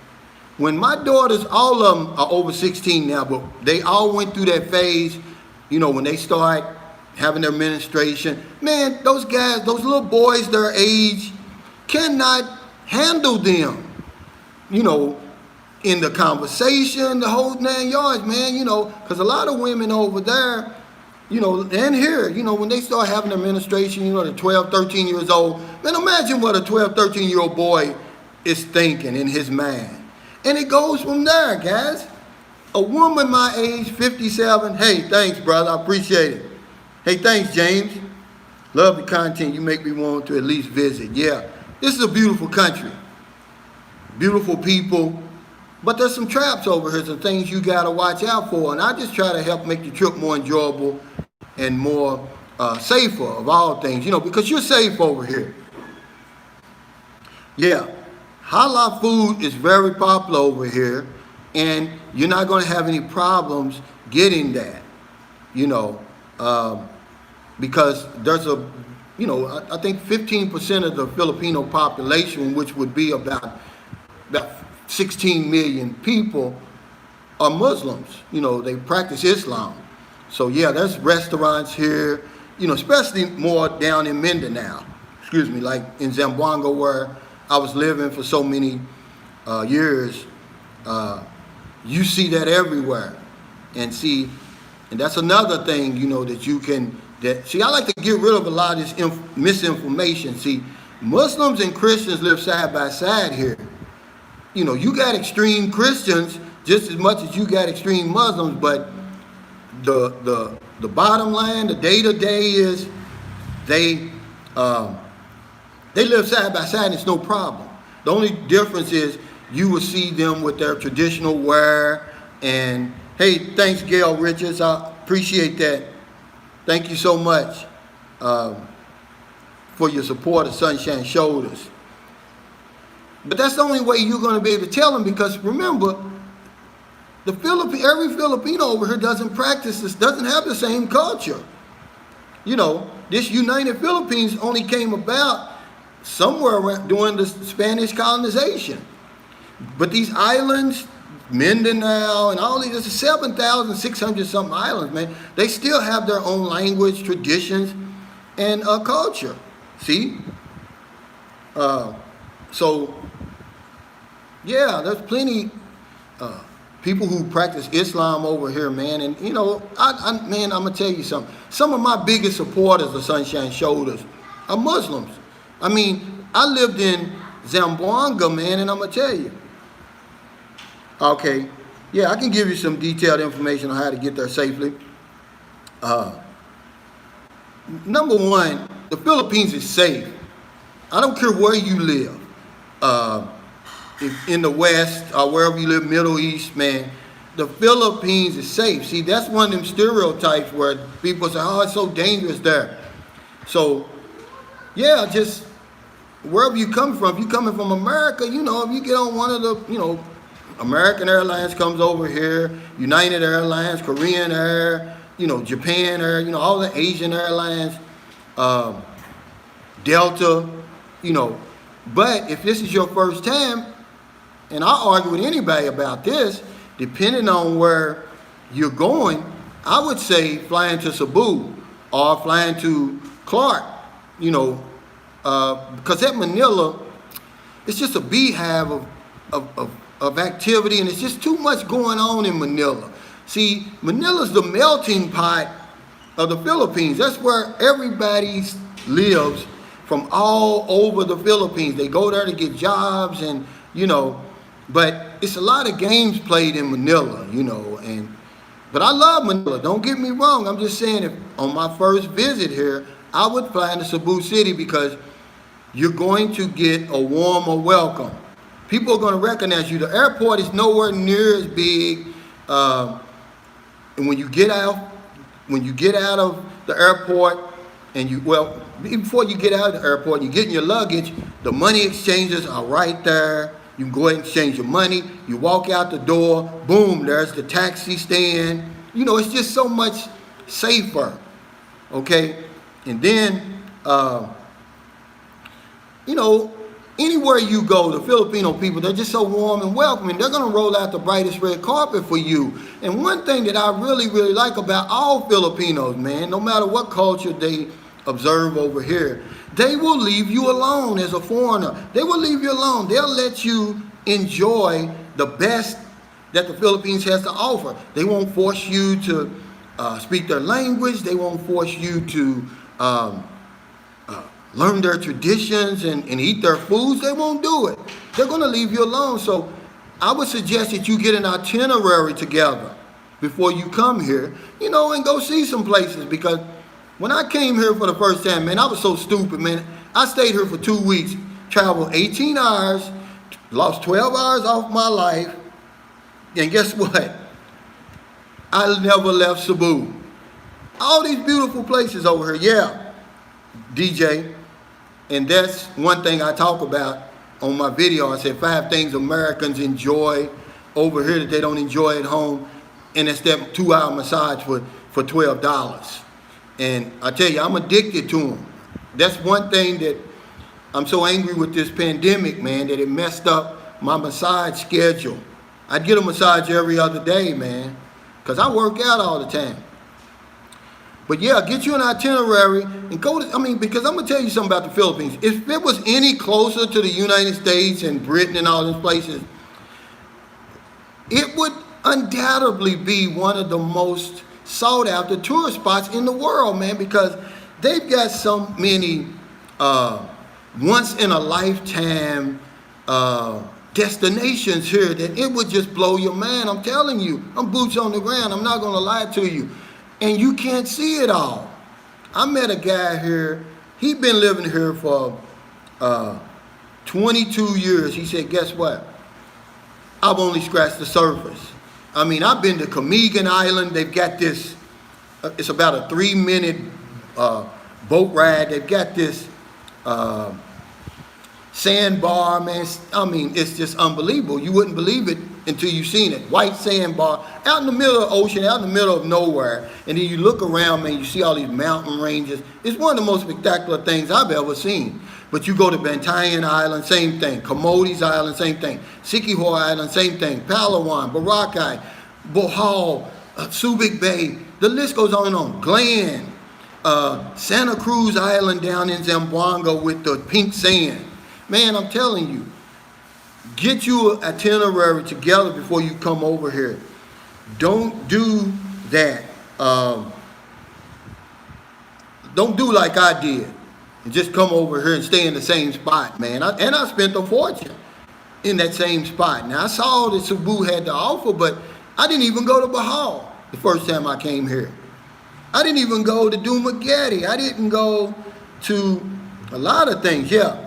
When my daughters, all of them are over 16 now, but they all went through that phase, when they start having their menstruation. Man, those guys, those little boys their age, cannot handle them, in the conversation, the whole 9 yards, man, because a lot of women over there, and here, when they start having their menstruation, they're 12, 13 years old. Man, imagine what a 12, 13-year-old boy is thinking in his mind. And it goes from there, guys. A woman my age, 57, hey, thanks, brother, I appreciate it. Hey, thanks, James. Love the content. You make me want to at least visit. Yeah, this is a beautiful country. Beautiful people. But there's some traps over here, some things you got to watch out for. And I just try to help make the trip more enjoyable and more safer of all things, because you're safe over here. Yeah. Halal food is very popular over here, and you're not going to have any problems getting that, because there's I think 15% of the Filipino population, which would be about 16 million people, are Muslims. They practice Islam. So yeah, there's restaurants here, especially more down in Mindanao, like in Zamboanga where I was living for so many years. You see that everywhere. And that's another thing, that you can, I like to get rid of a lot of this misinformation. See, Muslims and Christians live side by side here. You got extreme Christians just as much as you got extreme Muslims, but the bottom line, the day-to-day is they live side by side and it's no problem. The only difference is you will see them with their traditional wear. And hey, thanks, Gail Richards. I appreciate that. Thank you so much for your support of Sunshine Shoulders. But that's the only way you're going to be able to tell them, because remember, every Filipino over here doesn't practice this, doesn't have the same culture. This United Philippines only came about somewhere around during the Spanish colonization. But these islands, Mindanao and all these, there's 7,600 something islands, man. They still have their own language, traditions, and culture. See? So, yeah, there's plenty people who practice Islam over here, man. And, man, I'm going to tell you something. Some of my biggest supporters of Sunshine Shoulders are Muslims. I mean, I lived in Zamboanga, man, and I'm going to tell you. Okay, yeah, I can give you some detailed information on how to get there safely. Number one, the Philippines is safe. I don't care where you live. In the West or wherever you live, Middle East, man, the Philippines is safe. See, that's one of them stereotypes where people say, oh, it's so dangerous there. So, yeah, just wherever you come from, if you're coming from America, if you get on one of the, American Airlines comes over here, United Airlines, Korean Air, Japan Air, all the Asian airlines, Delta, But if this is your first time, and I'll argue with anybody about this, depending on where you're going, I would say flying to Cebu or flying to Clark, because at Manila, it's just a beehive of activity, and it's just too much going on in Manila. See, Manila's the melting pot of the Philippines. That's where everybody lives from all over the Philippines. They go there to get jobs and, but it's a lot of games played in Manila, but I love Manila. Don't get me wrong. I'm just saying, if on my first visit here, I would fly into Cebu City because you're going to get a warmer welcome. People are going to recognize you. The airport is nowhere near as big. And when you get out of the airport, and before you get out of the airport, you get in your luggage, the money exchangers are right there. You can go ahead and exchange your money. You walk out the door, boom, there's the taxi stand. It's just so much safer, okay? And then, Anywhere you go, the Filipino people, they're just so warm and welcoming. They're going to roll out the brightest red carpet for you. And one thing that I really, really like about all Filipinos, man, no matter what culture they observe over here, they will leave you alone as a foreigner. They will leave you alone. They'll let you enjoy the best that the Philippines has to offer. They won't force you to speak their language. They won't force you to learn their traditions and eat their foods. They won't do it. They're going to leave you alone. So I would suggest that you get an itinerary together before you come here, you know, and go see some places. Because when I came here for the first time, man, I was so stupid, man. I stayed here for 2 weeks, traveled 18 hours, lost 12 hours off my life, and guess what? I never left Cebu. All these beautiful places over here, yeah, DJ. And that's one thing I talk about on my video. I said 5 things Americans enjoy over here that they don't enjoy at home. And it's that 2-hour massage for $12. And I tell you, I'm addicted to them. That's one thing that I'm so angry with this pandemic, man, that it messed up my massage schedule. I'd get a massage every other day, man, because I work out all the time. But yeah, get you an itinerary and go to, because I'm going to tell you something about the Philippines. If it was any closer to the United States and Britain and all these places, it would undoubtedly be one of the most sought after tourist spots in the world, man, because they've got so many once in a lifetime destinations here that it would just blow your mind. I'm telling you, I'm boots on the ground. I'm not going to lie to you. And you can't see it all. I met a guy here. He'd been living here for 22 years. He said, guess what? I've only scratched the surface. I've been to Camigan Island. They've got this, it's about a 3-minute boat ride. They've got this sandbar, man. It's just unbelievable. You wouldn't believe it until you've seen it. White sandbar, out in the middle of the ocean, out in the middle of nowhere. And then you look around, man, you see all these mountain ranges. It's one of the most spectacular things I've ever seen. But you go to Bantayan Island, same thing. Camotes Island, same thing. Siquijor Island, same thing. Palawan, Boracay, Bohol, Subic Bay. The list goes on and on. Glen, Santa Cruz Island down in Zamboanga with the pink sand. Man, I'm telling you, get you an itinerary together before you come over here. Don't do that. Don't do like I did and just come over here and stay in the same spot, man. I spent a fortune in that same spot. Now, I saw that Cebu had to offer, but I didn't even go to Bohol the first time I came here. I didn't even go to Dumaguete. I didn't go to a lot of things, yeah.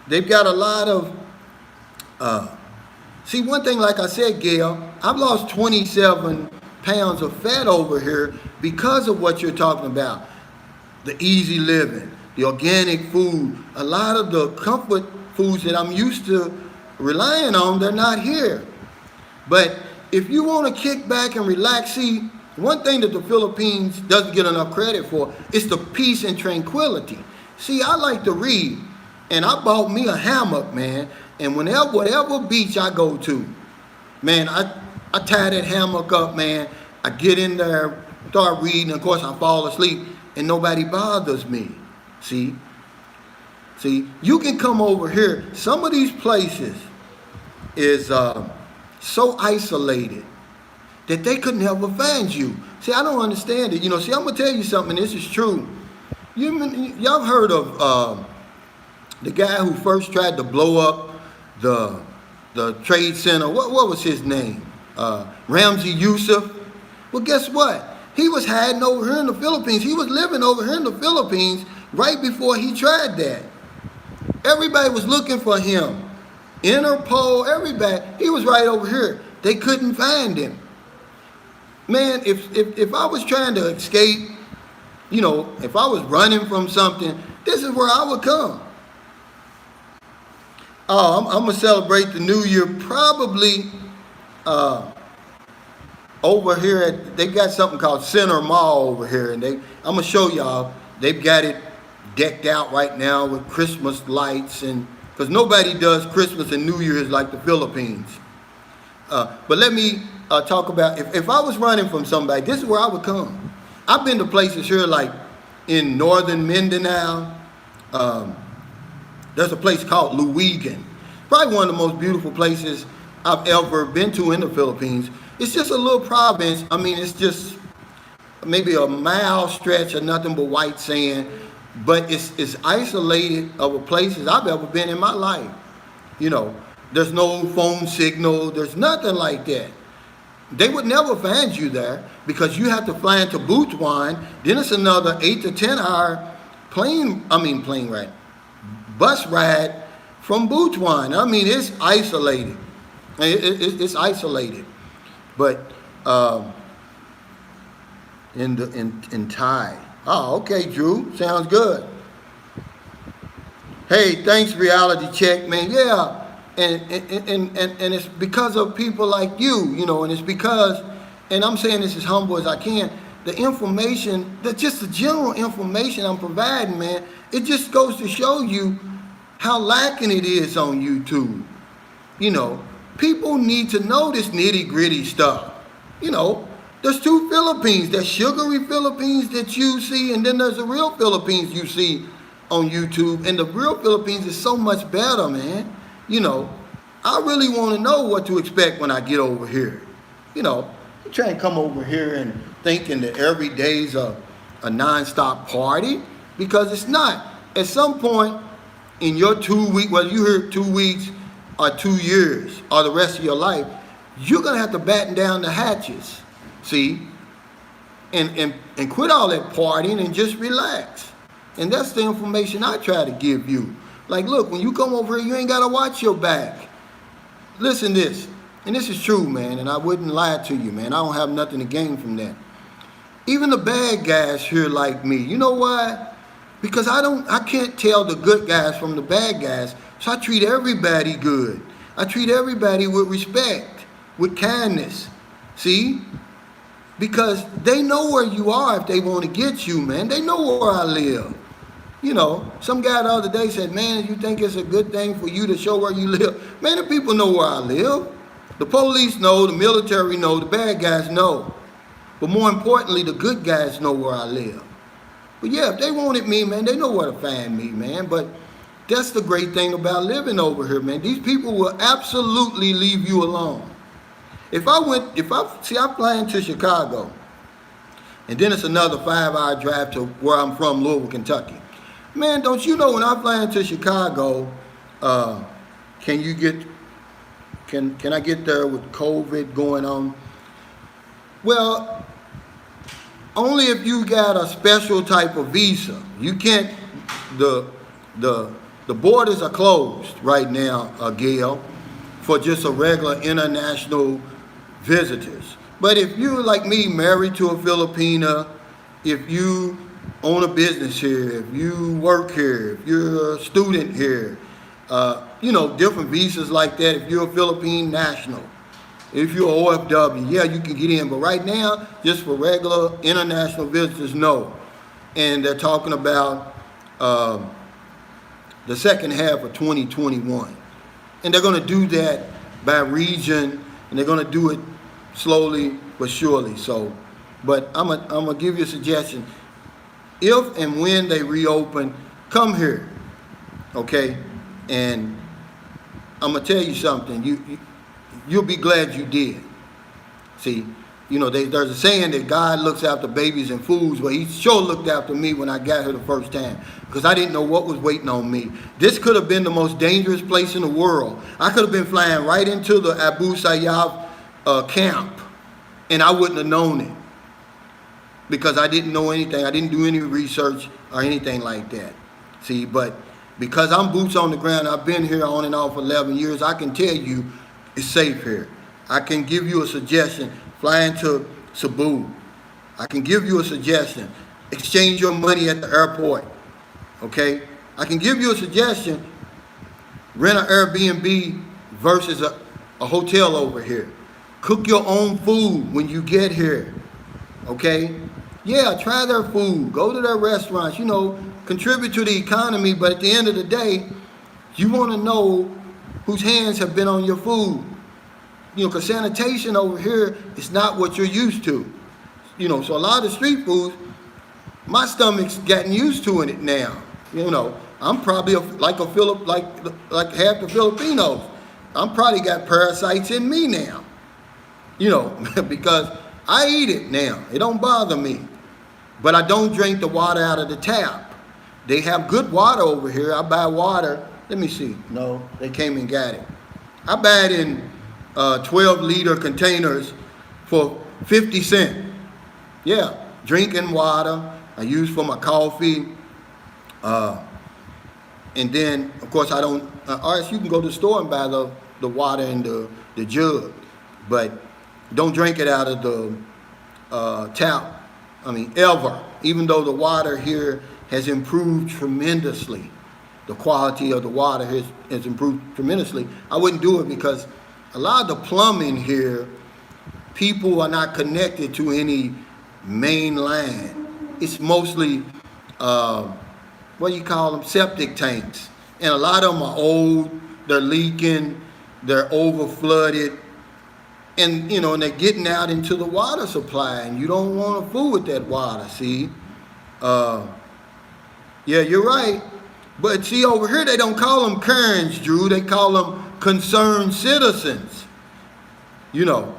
They've got a lot of, see, one thing, like I said, Gail, I've lost 27 pounds of fat over here because of what you're talking about. The easy living, the organic food, a lot of the comfort foods that I'm used to relying on, they're not here. But if you want to kick back and relax, see, one thing that the Philippines doesn't get enough credit for is the peace and tranquility. See, I like to read. And I bought me a hammock, man. And whatever beach I go to, man, I tie that hammock up, man. I get in there, start reading. Of course, I fall asleep, and nobody bothers me. See, you can come over here. Some of these places is so isolated that they could never find you. See, I don't understand it. See, I'm gonna tell you something. This is true. Y'all heard of the guy who first tried to blow up the Trade Center? What was his name? Ramzi Youssef. Well, guess what? He was hiding over here in the Philippines. He was living over here in the Philippines right before he tried that. Everybody was looking for him. Interpol, everybody. He was right over here. They couldn't find him. Man, if I was trying to escape, if I was running from something, this is where I would come. Oh, I'm going to celebrate the new year probably over here they've got something called Center Mall over here. And I'm going to show y'all, they've got it decked out right now with Christmas lights and because nobody does Christmas and New Year's like the Philippines. But let me talk about, if I was running from somebody, this is where I would come. I've been to places here like in northern Mindanao. There's a place called Luwigan. Probably one of the most beautiful places I've ever been to in the Philippines. It's just a little province. I mean, it's just maybe a mile stretch of nothing but white sand. But it's isolated of the places I've ever been in my life. You know, there's no phone signal. There's nothing like that. They would never find you there because you have to fly into Butuan. Then it's another 8 to 10 hour bus ride from Butuan. I mean, it's isolated. It's isolated. But in Thai. Oh, okay, Drew. Sounds good. Hey, thanks, Reality Check, man. Yeah. And it's because of people like you, you know, and it's because, and I'm saying this as humble as I can, the information, just the general information I'm providing, man, it just goes to show you how lacking it is on YouTube. You know, people need to know this nitty-gritty stuff. You know, there's two Philippines. There's sugary Philippines that you see, and then there's the real Philippines you see on YouTube. And the real Philippines is so much better, man. You know, I really want to know what to expect when I get over here. You know, I'm trying to come over here and thinking that every day's a non-stop party, because it's not. At some point in your 2 weeks, whether you're here 2 weeks or 2 years or the rest of your life, you're going to have to batten down the hatches, see, and quit all that partying and just relax. And that's the information I try to give you. Like, look, when you come over here, you ain't got to watch your back. Listen to this, and this is true, man, and I wouldn't lie to you, man. I don't have nothing to gain from that. Even the bad guys here like me. You know why? Because I can't tell the good guys from the bad guys, so I treat everybody good. I treat everybody with respect, with kindness, see? Because they know where you are if they want to get you, man. They know where I live. You know, some guy the other day said, man, you think it's a good thing for you to show where you live? Man, the people know where I live. The police know, the military know, the bad guys know. But more importantly, the good guys know where I live. But yeah, if they wanted me, man, they know where to find me, man. But that's the great thing about living over here, man. These people will absolutely leave you alone. I fly into Chicago, and then it's another 5-hour drive to where I'm from, Louisville, Kentucky. Man, don't you know when I fly into Chicago, can I get there with COVID going on? Well, only if you got a special type of visa. You can't, the borders are closed right now, Gail, for just a regular international visitors. But if you're like me, married to a Filipina, if you own a business here, if you work here, if you're a student here, you know, different visas like that, if you're a Philippine national, if you're OFW, yeah, you can get in. But right now, just for regular international visitors, no. And they're talking about the second half of 2021. And they're going to do that by region, and they're going to do it slowly but surely. So, but I'm gonna give you a suggestion. If and when they reopen, come here, okay? And I'm gonna tell you something. You'll be glad you did. See, you know, there's a saying that God looks after babies and fools. Well, He sure looked after me when I got here the first time, because I didn't know what was waiting on me. This could have been the most dangerous place in the world. I could have been flying right into the Abu Sayyaf camp, and I wouldn't have known it, because I didn't know anything. I didn't do any research or anything like that. See, but because I'm boots on the ground, I've been here on and off 11 years, I can tell you it's safe here. I can give you a suggestion. Fly into Cebu. I can give you a suggestion. Exchange your money at the airport. Okay? I can give you a suggestion. Rent an Airbnb versus a hotel over here. Cook your own food when you get here. Okay? Yeah, try their food. Go to their restaurants. You know, contribute to the economy. But at the end of the day, You want to know whose hands have been on your food. You know, because sanitation over here is not what you're used to. You know, so a lot of the street foods, my stomach's gotten used to it now. You know, I'm probably like half the Filipinos. I'm probably got parasites in me now. You know, because I eat it now. It don't bother me. But I don't drink the water out of the tap. They have good water over here. I buy water. Let me see. No, they came and got it. I buy it in 12-liter containers for 50 cents. Yeah, drinking water. I use for my coffee. And then, of course, I don't, or else you can go to the store and buy the water in the jug. But don't drink it out of the tap. I mean, ever. Even though the water here has improved tremendously. The quality of the water has improved tremendously. I wouldn't do it because a lot of the plumbing here, people are not connected to any main line. It's mostly, what do you call them, septic tanks. And a lot of them are old, they're leaking, they're over flooded. And, you know, and they're getting out into the water supply, and you don't want to fool with that water, see? Yeah, you're right. But see, over here, they don't call them Karens, Drew. They call them concerned citizens. You know,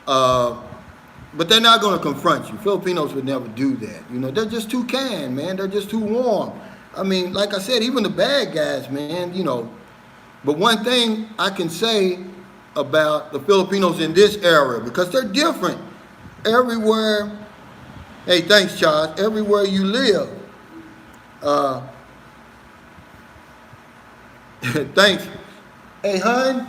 but they're not going to confront you. Filipinos would never do that. You know, they're just too kind, man. They're just too warm. I mean, like I said, even the bad guys, man, you know. But one thing I can say about the Filipinos in this area, because they're different everywhere. Hey, thanks, Charles. Everywhere you live. Thanks. Hey, hon,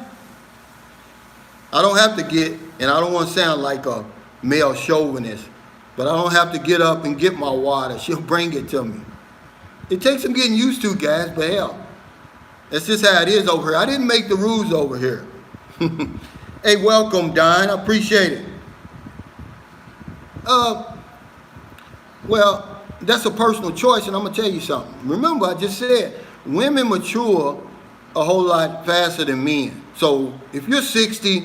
I don't have to get, and I don't want to sound like a male chauvinist, but I don't have to get up and get my water. She'll bring it to me. It takes some getting used to, guys, but hell, that's just how it is over here. I didn't make the rules over here. Hey, welcome, Don. I appreciate it. Well, that's a personal choice, and I'm going to tell you something. Remember, I just said women mature a whole lot faster than men. So if you're 60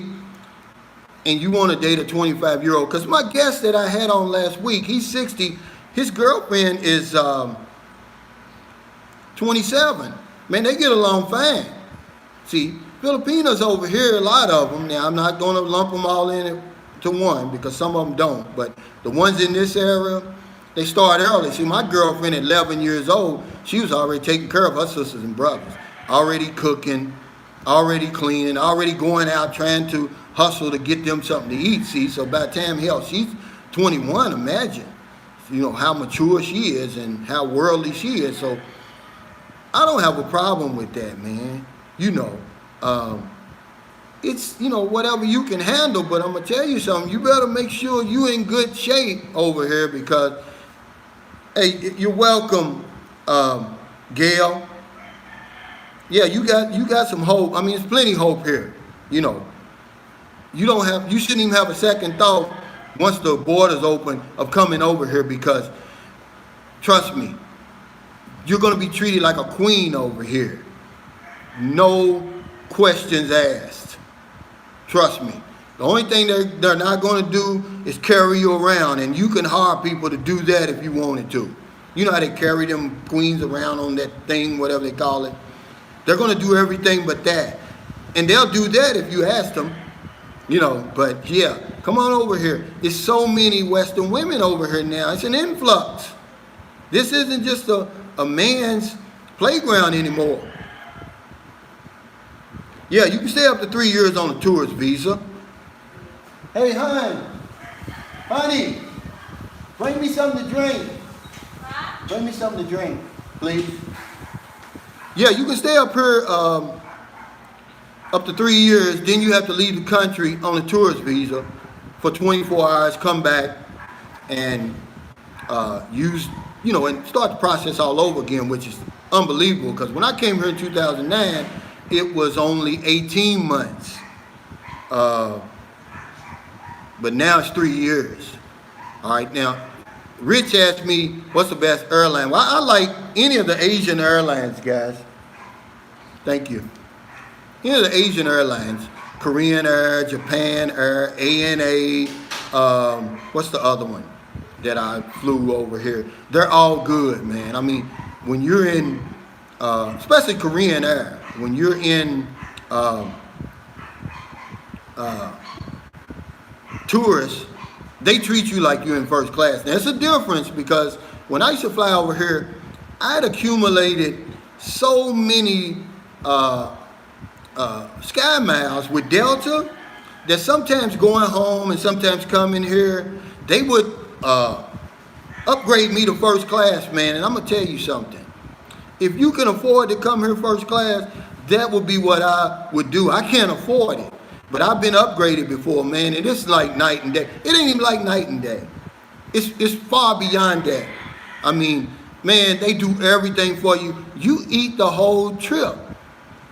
and you want to date a 25-year-old, because my guest that I had on last week, he's 60. His girlfriend is 27. Man, they get along fine. See, Filipinos over here, a lot of them, now I'm not going to lump them all in it to one because some of them don't, but the ones in this area, they start early. See, my girlfriend at 11 years old, she was already taking care of her sisters and brothers, already cooking, already cleaning, already going out trying to hustle to get them something to eat, see, so by the time, hell, she's 21, imagine, you know, how mature she is and how worldly she is, so I don't have a problem with that, man, you know. It's, you know, whatever you can handle, but I'm going to tell you something. You better make sure you in good shape over here because, hey, you're welcome, Gail. Yeah, you got some hope. I mean, there's plenty of hope here, you know. You shouldn't even have a second thought once the borders open of coming over here because, trust me, you're going to be treated like a queen over here. No questions asked. Trust me. The only thing they're not going to do is carry you around, and you can hire people to do that if you wanted to. You know how they carry them queens around on that thing, whatever they call it. They're going to do everything but that. And they'll do that if you ask them, you know, but yeah, come on over here. There's so many Western women over here now. It's an influx. This isn't just a man's playground anymore. Yeah, you can stay up to 3 years on a tourist visa. Hey, honey, bring me something to drink. Bring me something to drink, please. Yeah, you can stay up here up to 3 years. Then you have to leave the country on a tourist visa for 24 hours, come back, and use, you know, and start the process all over again, which is unbelievable. Because when I came here in 2009, it was only 18 months. But now it's 3 years. All right, now, Rich asked me, what's the best airline? Well, I like any of the Asian airlines, guys. Thank you. You know, the Asian airlines, Korean Air, Japan Air, ANA, what's the other one that I flew over here? They're all good, man. I mean, when you're in, especially Korean Air, when you're in tourists, they treat you like you're in first class. Now, it's a difference because when I used to fly over here, I had accumulated so many sky miles with Delta that sometimes going home and sometimes coming here, they would upgrade me to first class, man. And I'm gonna tell you something. If you can afford to come here first class, that would be what I would do. I can't afford it, but I've been upgraded before, man, and it's like night and day. It ain't even like night and day. It's far beyond that. I mean, man, they do everything for you. You eat the whole trip.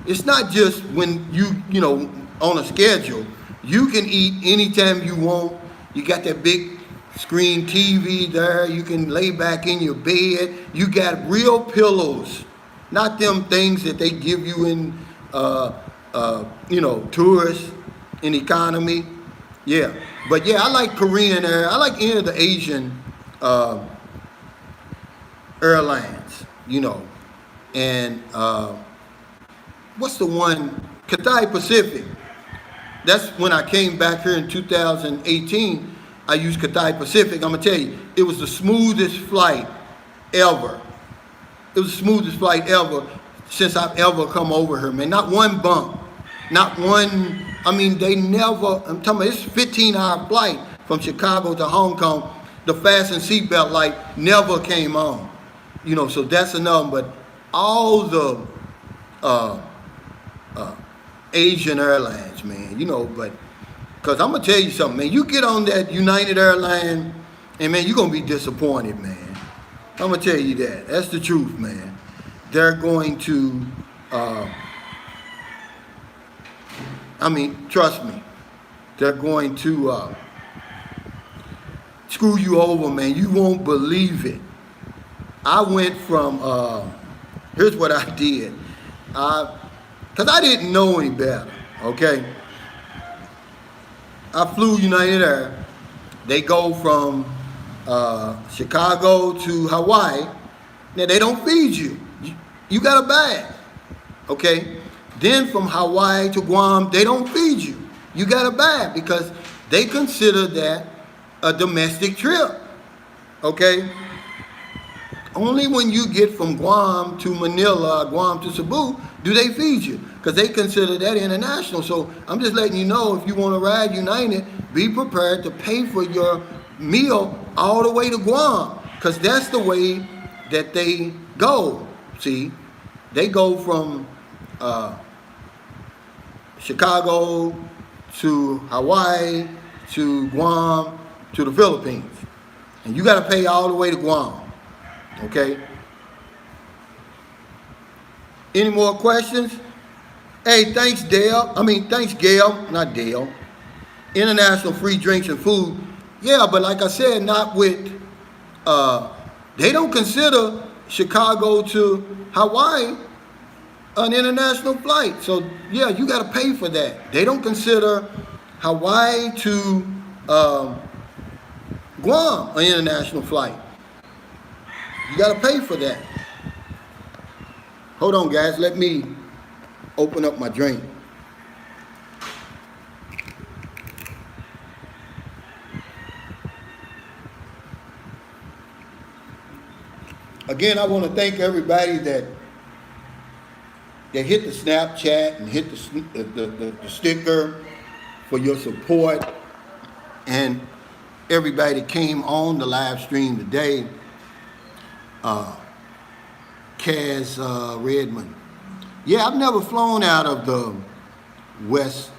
It's not just when you know, on a schedule. You can eat anytime you want. You got that big screen TV there. You can lay back in your bed. You got real pillows, not them things that they give you in, you know, tourists in economy. Yeah, but yeah, I like Korean Air. I like any of the Asian airlines, you know, and what's the one? Cathay Pacific. That's when I came back here in 2018. I used Cathay Pacific. I'm gonna tell you, it was the smoothest flight ever. It was the smoothest flight ever since I've ever come over here, man. Not one bump, not one. I mean, they never. I'm talking about it's a 15-hour flight from Chicago to Hong Kong. The fasten seatbelt light never came on. You know, so that's another. But all the Asian airlines, man, you know, but because I'm gonna tell you something, man, you get on that United Airline and man, you're gonna be disappointed, man. I'm gonna tell you that. That's the truth, man. They're going to I mean, trust me, they're going to screw you over, man. You won't believe it. I went from here's what I did. Because I didn't know any better, okay? I flew United Air. They go from Chicago to Hawaii. Now, they don't feed you. You got a bag, okay? Then from Hawaii to Guam, they don't feed you. You got a bag because they consider that a domestic trip, okay? Only when you get from Guam to Manila, Guam to Cebu, do they feed you, because they consider that international. So I'm just letting you know, if you want to ride United, be prepared to pay for your meal all the way to Guam, because that's the way that they go. See, they go from Chicago to Hawaii to Guam to the Philippines, and you got to pay all the way to Guam. Okay. Any more questions? Hey, thanks, Dale. Thanks, Gail. Not Dale. International free drinks and food. Yeah, but like I said, not with. They don't consider Chicago to Hawaii an international flight. So yeah, you got to pay for that. They don't consider Hawaii to Guam an international flight. You got to pay for that. Hold on, guys. Let me open up my drink. Again, I want to thank everybody that hit the Snapchat and hit the sticker for your support, and everybody that came on the live stream today. Kaz Redmond. Yeah, I've never flown out of the West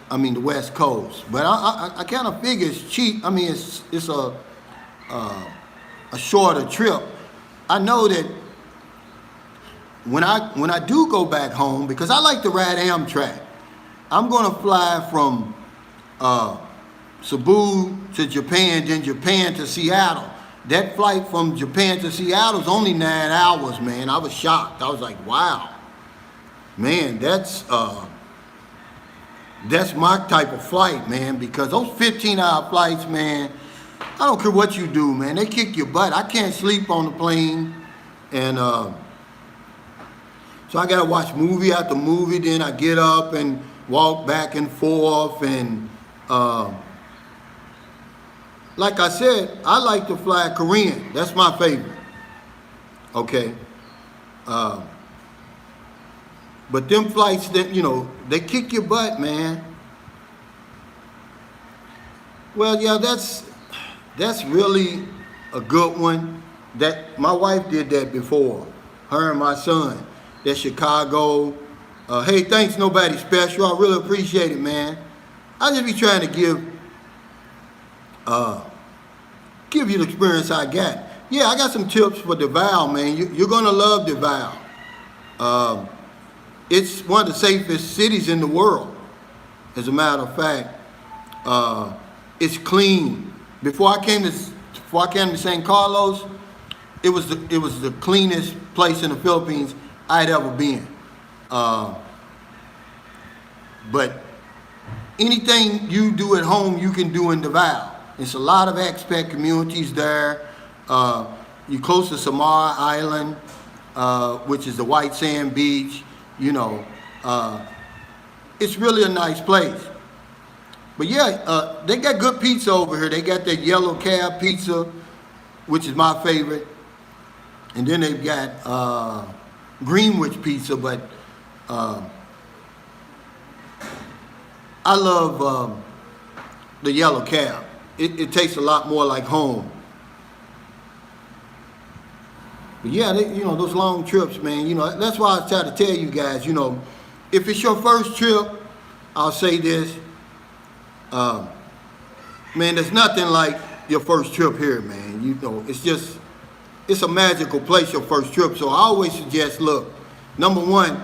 Coast, but I kind of figure it's cheap. It's a shorter trip. I know that when I do go back home, because I like to ride Amtrak, I'm gonna fly from Cebu to Japan, then Japan to Seattle. That flight from Japan to Seattle is only 9 hours, man. I was shocked. I was like, wow. man, that's my type of flight, man, because those 15-hour flights, man, I don't care what you do, man, they kick your butt. I can't sleep on the plane, and so I gotta watch movie after movie. Then I get up and walk back and forth, and like I said, I like to fly Korean. That's my favorite. Okay. But them flights that, they kick your butt, man. Well, yeah, that's really a good one. That my wife did that before. Her and my son. That Chicago. Hey, thanks, nobody special. I really appreciate it, man. I just be trying to give you the experience I got. Yeah, I got some tips for DeVal, man. You're gonna love DeVal. It's one of the safest cities in the world. As a matter of fact, it's clean. Before I came to San Carlos, it was the cleanest place in the Philippines I'd ever been. But anything you do at home, you can do in DeVal. It's a lot of expat communities there. You're close to Samar Island, which is the white sand beach. It's really a nice place. But yeah, they got good pizza over here. They got that yellow cab pizza, which is my favorite. And then they've got Greenwich pizza, but I love the yellow cab. It tastes a lot more like home. But yeah, those long trips, man, that's why I try to tell you guys, if it's your first trip, I'll say this, man, there's nothing like your first trip here, man. It's a magical place, your first trip. So I always suggest, look, number one,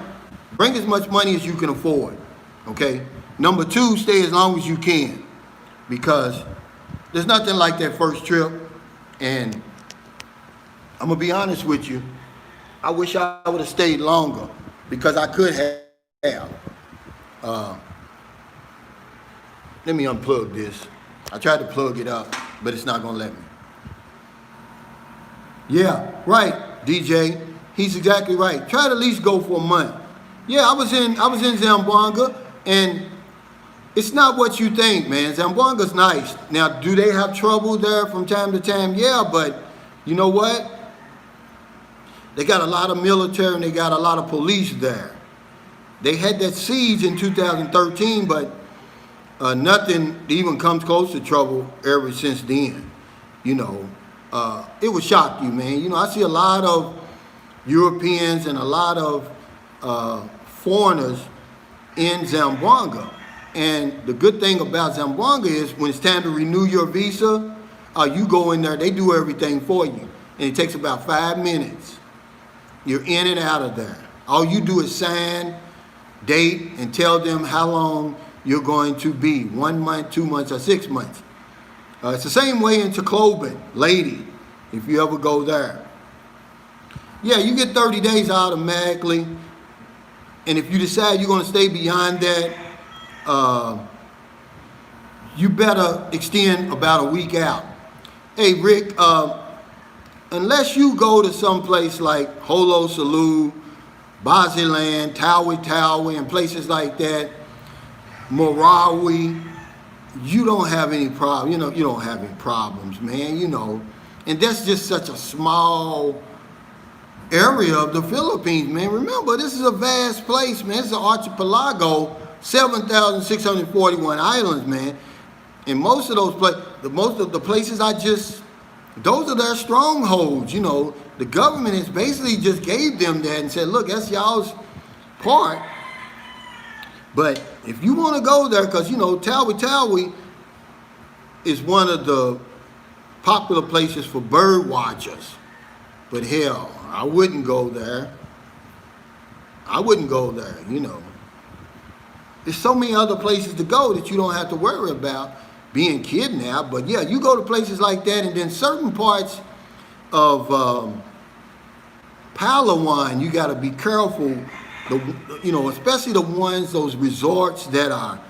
bring as much money as you can afford, okay? Number two, stay as long as you can, because there's nothing like that first trip. And I'm gonna be honest with you, I wish I would have stayed longer, because I could have. Let me unplug this. I tried to plug it up, but it's not gonna let me. Yeah, right, DJ. He's exactly right. Try to at least go for a month. Yeah, I was in Zamboanga, and it's not what you think, man. Zamboanga's nice. Now, do they have trouble there from time to time? Yeah, but you know what? They got a lot of military and they got a lot of police there. They had that siege in 2013, but nothing even comes close to trouble ever since then. It would shock you, man. I see a lot of Europeans and a lot of foreigners in Zamboanga. And the good thing about Zamboanga is when it's time to renew your visa, you go in there, they do everything for you. And it takes about 5 minutes. You're in and out of there. All you do is sign, date, and tell them how long you're going to be, 1 month, 2 months, or 6 months. It's the same way in Tacloban, Lady, if you ever go there. Yeah, you get 30 days automatically. And if you decide you're going to stay beyond that, you better extend about a week out. Hey, Rick, unless you go to some place like Holo Salu, Baziland, Tawi, and places like that, Morawi, you don't have any problem. You don't have any problems, man. And that's just such a small area of the Philippines, man. Remember, this is a vast place, man. It's an archipelago, 7,641 islands, man. And most of those places those are their strongholds. The government has basically just gave them that and said, look, that's y'all's part. But if you want to go there, because, Tawi is one of the popular places for bird watchers. But hell, I wouldn't go there. There's so many other places to go that you don't have to worry about being kidnapped. But yeah, you go to places like that, and then certain parts of Palawan, you got to be careful especially the ones, those resorts that are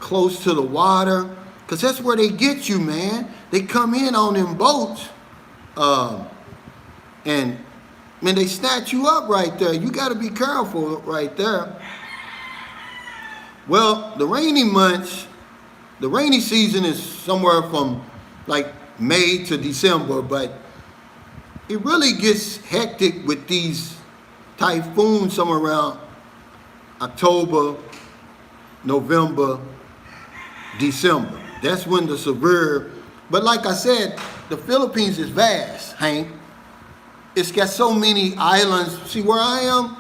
close to the water, because that's where they get you, man. They come in on them boats, and man, they snatch you up right there. You got to be careful right there. Well, the rainy months, the rainy season is somewhere from like May to December, but it really gets hectic with these typhoons somewhere around October, November, December. That's when the severe, but like I said, the Philippines is vast, Hank. It's got so many islands. See, where I am,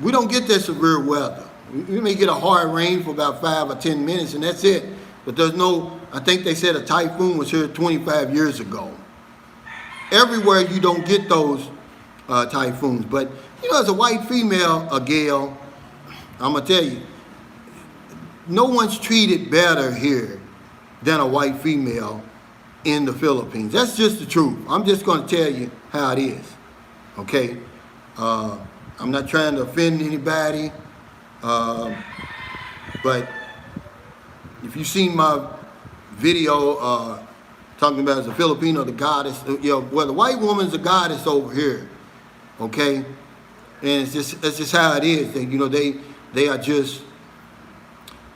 we don't get that severe weather. We may get a hard rain for about 5 or 10 minutes, and that's it. But there's no, I think they said a typhoon was here 25 years ago. Everywhere you don't get those typhoons. But, as a white female, a gal, I'm going to tell you, no one's treated better here than a white female in the Philippines. That's just the truth. I'm just going to tell you how it is. Okay? I'm not trying to offend anybody. But if you've seen my video talking about as a Filipino, the goddess, well, the white woman's a goddess over here. Okay? And it's just how it is. They are just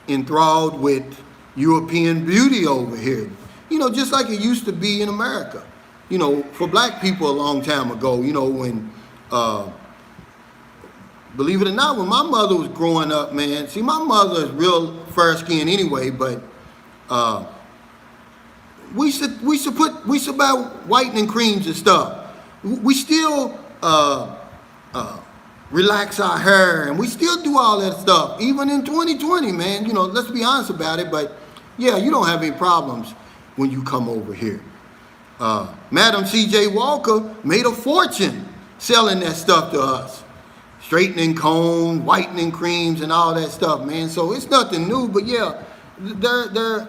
enthralled with European beauty over here. Just like it used to be in America. For black people a long time ago, when, believe it or not, when my mother was growing up, man, see, my mother is real fair-skinned anyway, but we used to buy whitening creams and stuff. We still relax our hair, and we still do all that stuff, even in 2020, man. Let's be honest about it, but yeah, you don't have any problems when you come over here. Madam C.J. Walker made a fortune selling that stuff to us. Straightening combs, whitening creams, and all that stuff, man. So it's nothing new, but yeah, they're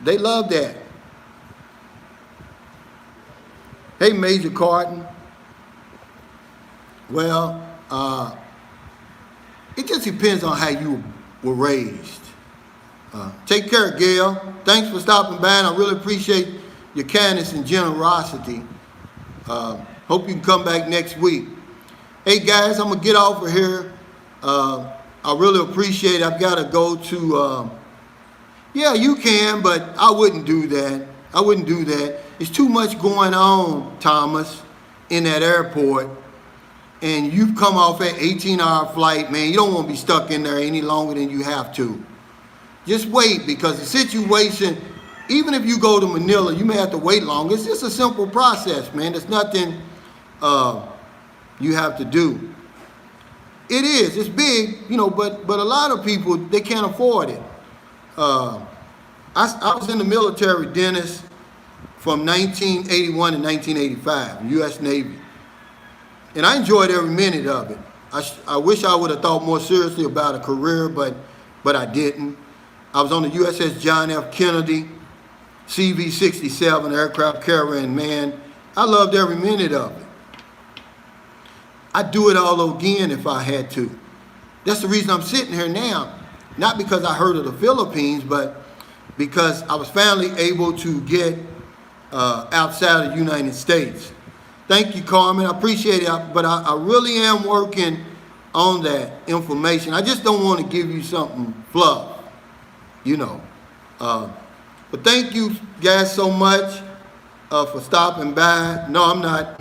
they love that. Hey, Major Carton. Well, it just depends on how you were raised. Take care, Gail. Thanks for stopping by, and I really appreciate your kindness and generosity. Hope you can come back next week. Hey, guys, I'm going to get off of here. I really appreciate it. I've got to go to, yeah, you can, but I wouldn't do that. I wouldn't do that. It's too much going on, Thomas, in that airport. And you've come off an 18-hour flight, man. You don't want to be stuck in there any longer than you have to. Just wait, because the situation, even if you go to Manila, you may have to wait long. It's just a simple process, man. There's nothing you have to do. It is. It's big, but a lot of people, they can't afford it. I was in the military, Dennis, from 1981 to 1985, U.S. Navy. And I enjoyed every minute of it. I wish I would have thought more seriously about a career, but I didn't. I was on the USS John F. Kennedy, CV-67 aircraft carrier, and man, I loved every minute of it. I'd do it all again if I had to. That's the reason I'm sitting here now. Not because I heard of the Philippines, but because I was finally able to get outside of the United States. Thank you, Carmen. I appreciate it, but I really am working on that information. I just don't want to give you something fluff, But thank you guys so much for stopping by. No, I'm not.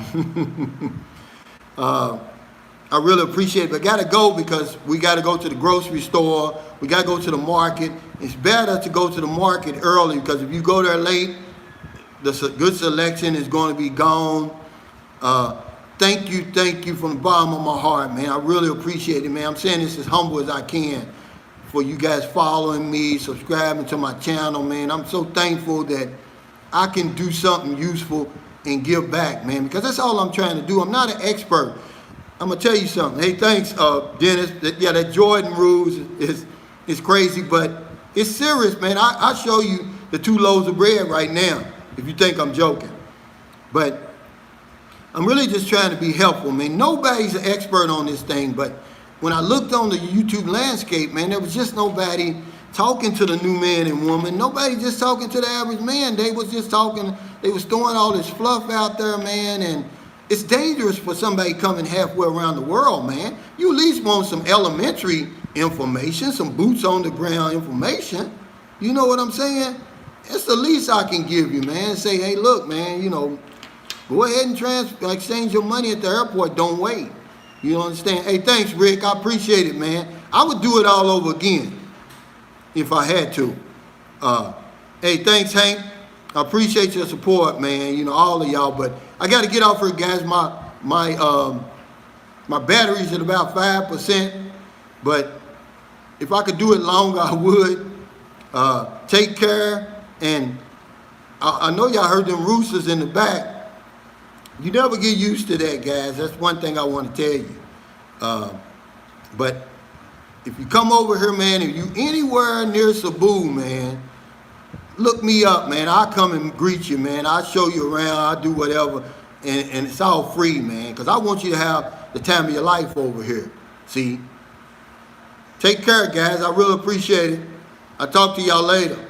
I really appreciate it, but I got to go because we got to go to the grocery store. We got to go to the market. It's better to go to the market early because if you go there late, the good selection is going to be gone. Thank you from the bottom of my heart, man. I really appreciate it, man. I'm saying this as humble as I can for you guys following me, subscribing to my channel, man. I'm so thankful that I can do something useful and give back, man, because that's all I'm trying to do. I'm not an expert. I'm going to tell you something. Hey, thanks, Dennis. That Jordan rules is crazy, but it's serious, man. I'll show you the 2 loaves of bread right now if you think I'm joking. But I'm really just trying to be helpful, man. Nobody's an expert on this thing, but when I looked on the YouTube landscape, man, there was just nobody talking to the new man and woman. Nobody just talking to the average man. They was just talking, they was throwing all this fluff out there, man, and it's dangerous for somebody coming halfway around the world, man. You at least want some elementary information, some boots on the ground information. You know what I'm saying? It's the least I can give you, man. Say, hey, look, man, you know, go ahead and exchange your money at the airport. Don't wait. You understand? Hey, thanks, Rick. I appreciate it, man. I would do it all over again if I had to. Hey, thanks, Hank. I appreciate your support, man. You know, all of y'all. But I got to get off here, guys. My battery's at about 5%. But if I could do it longer, I would. Take care. And I know y'all heard them roosters in the back. You never get used to that, guys. That's one thing I want to tell you. But if you come over here, man, if you anywhere near Cebu, man, look me up, man. I'll come and greet you, man. I'll show you around. I'll do whatever. And it's all free, man, because I want you to have the time of your life over here. See? Take care, guys. I really appreciate it. I'll talk to y'all later.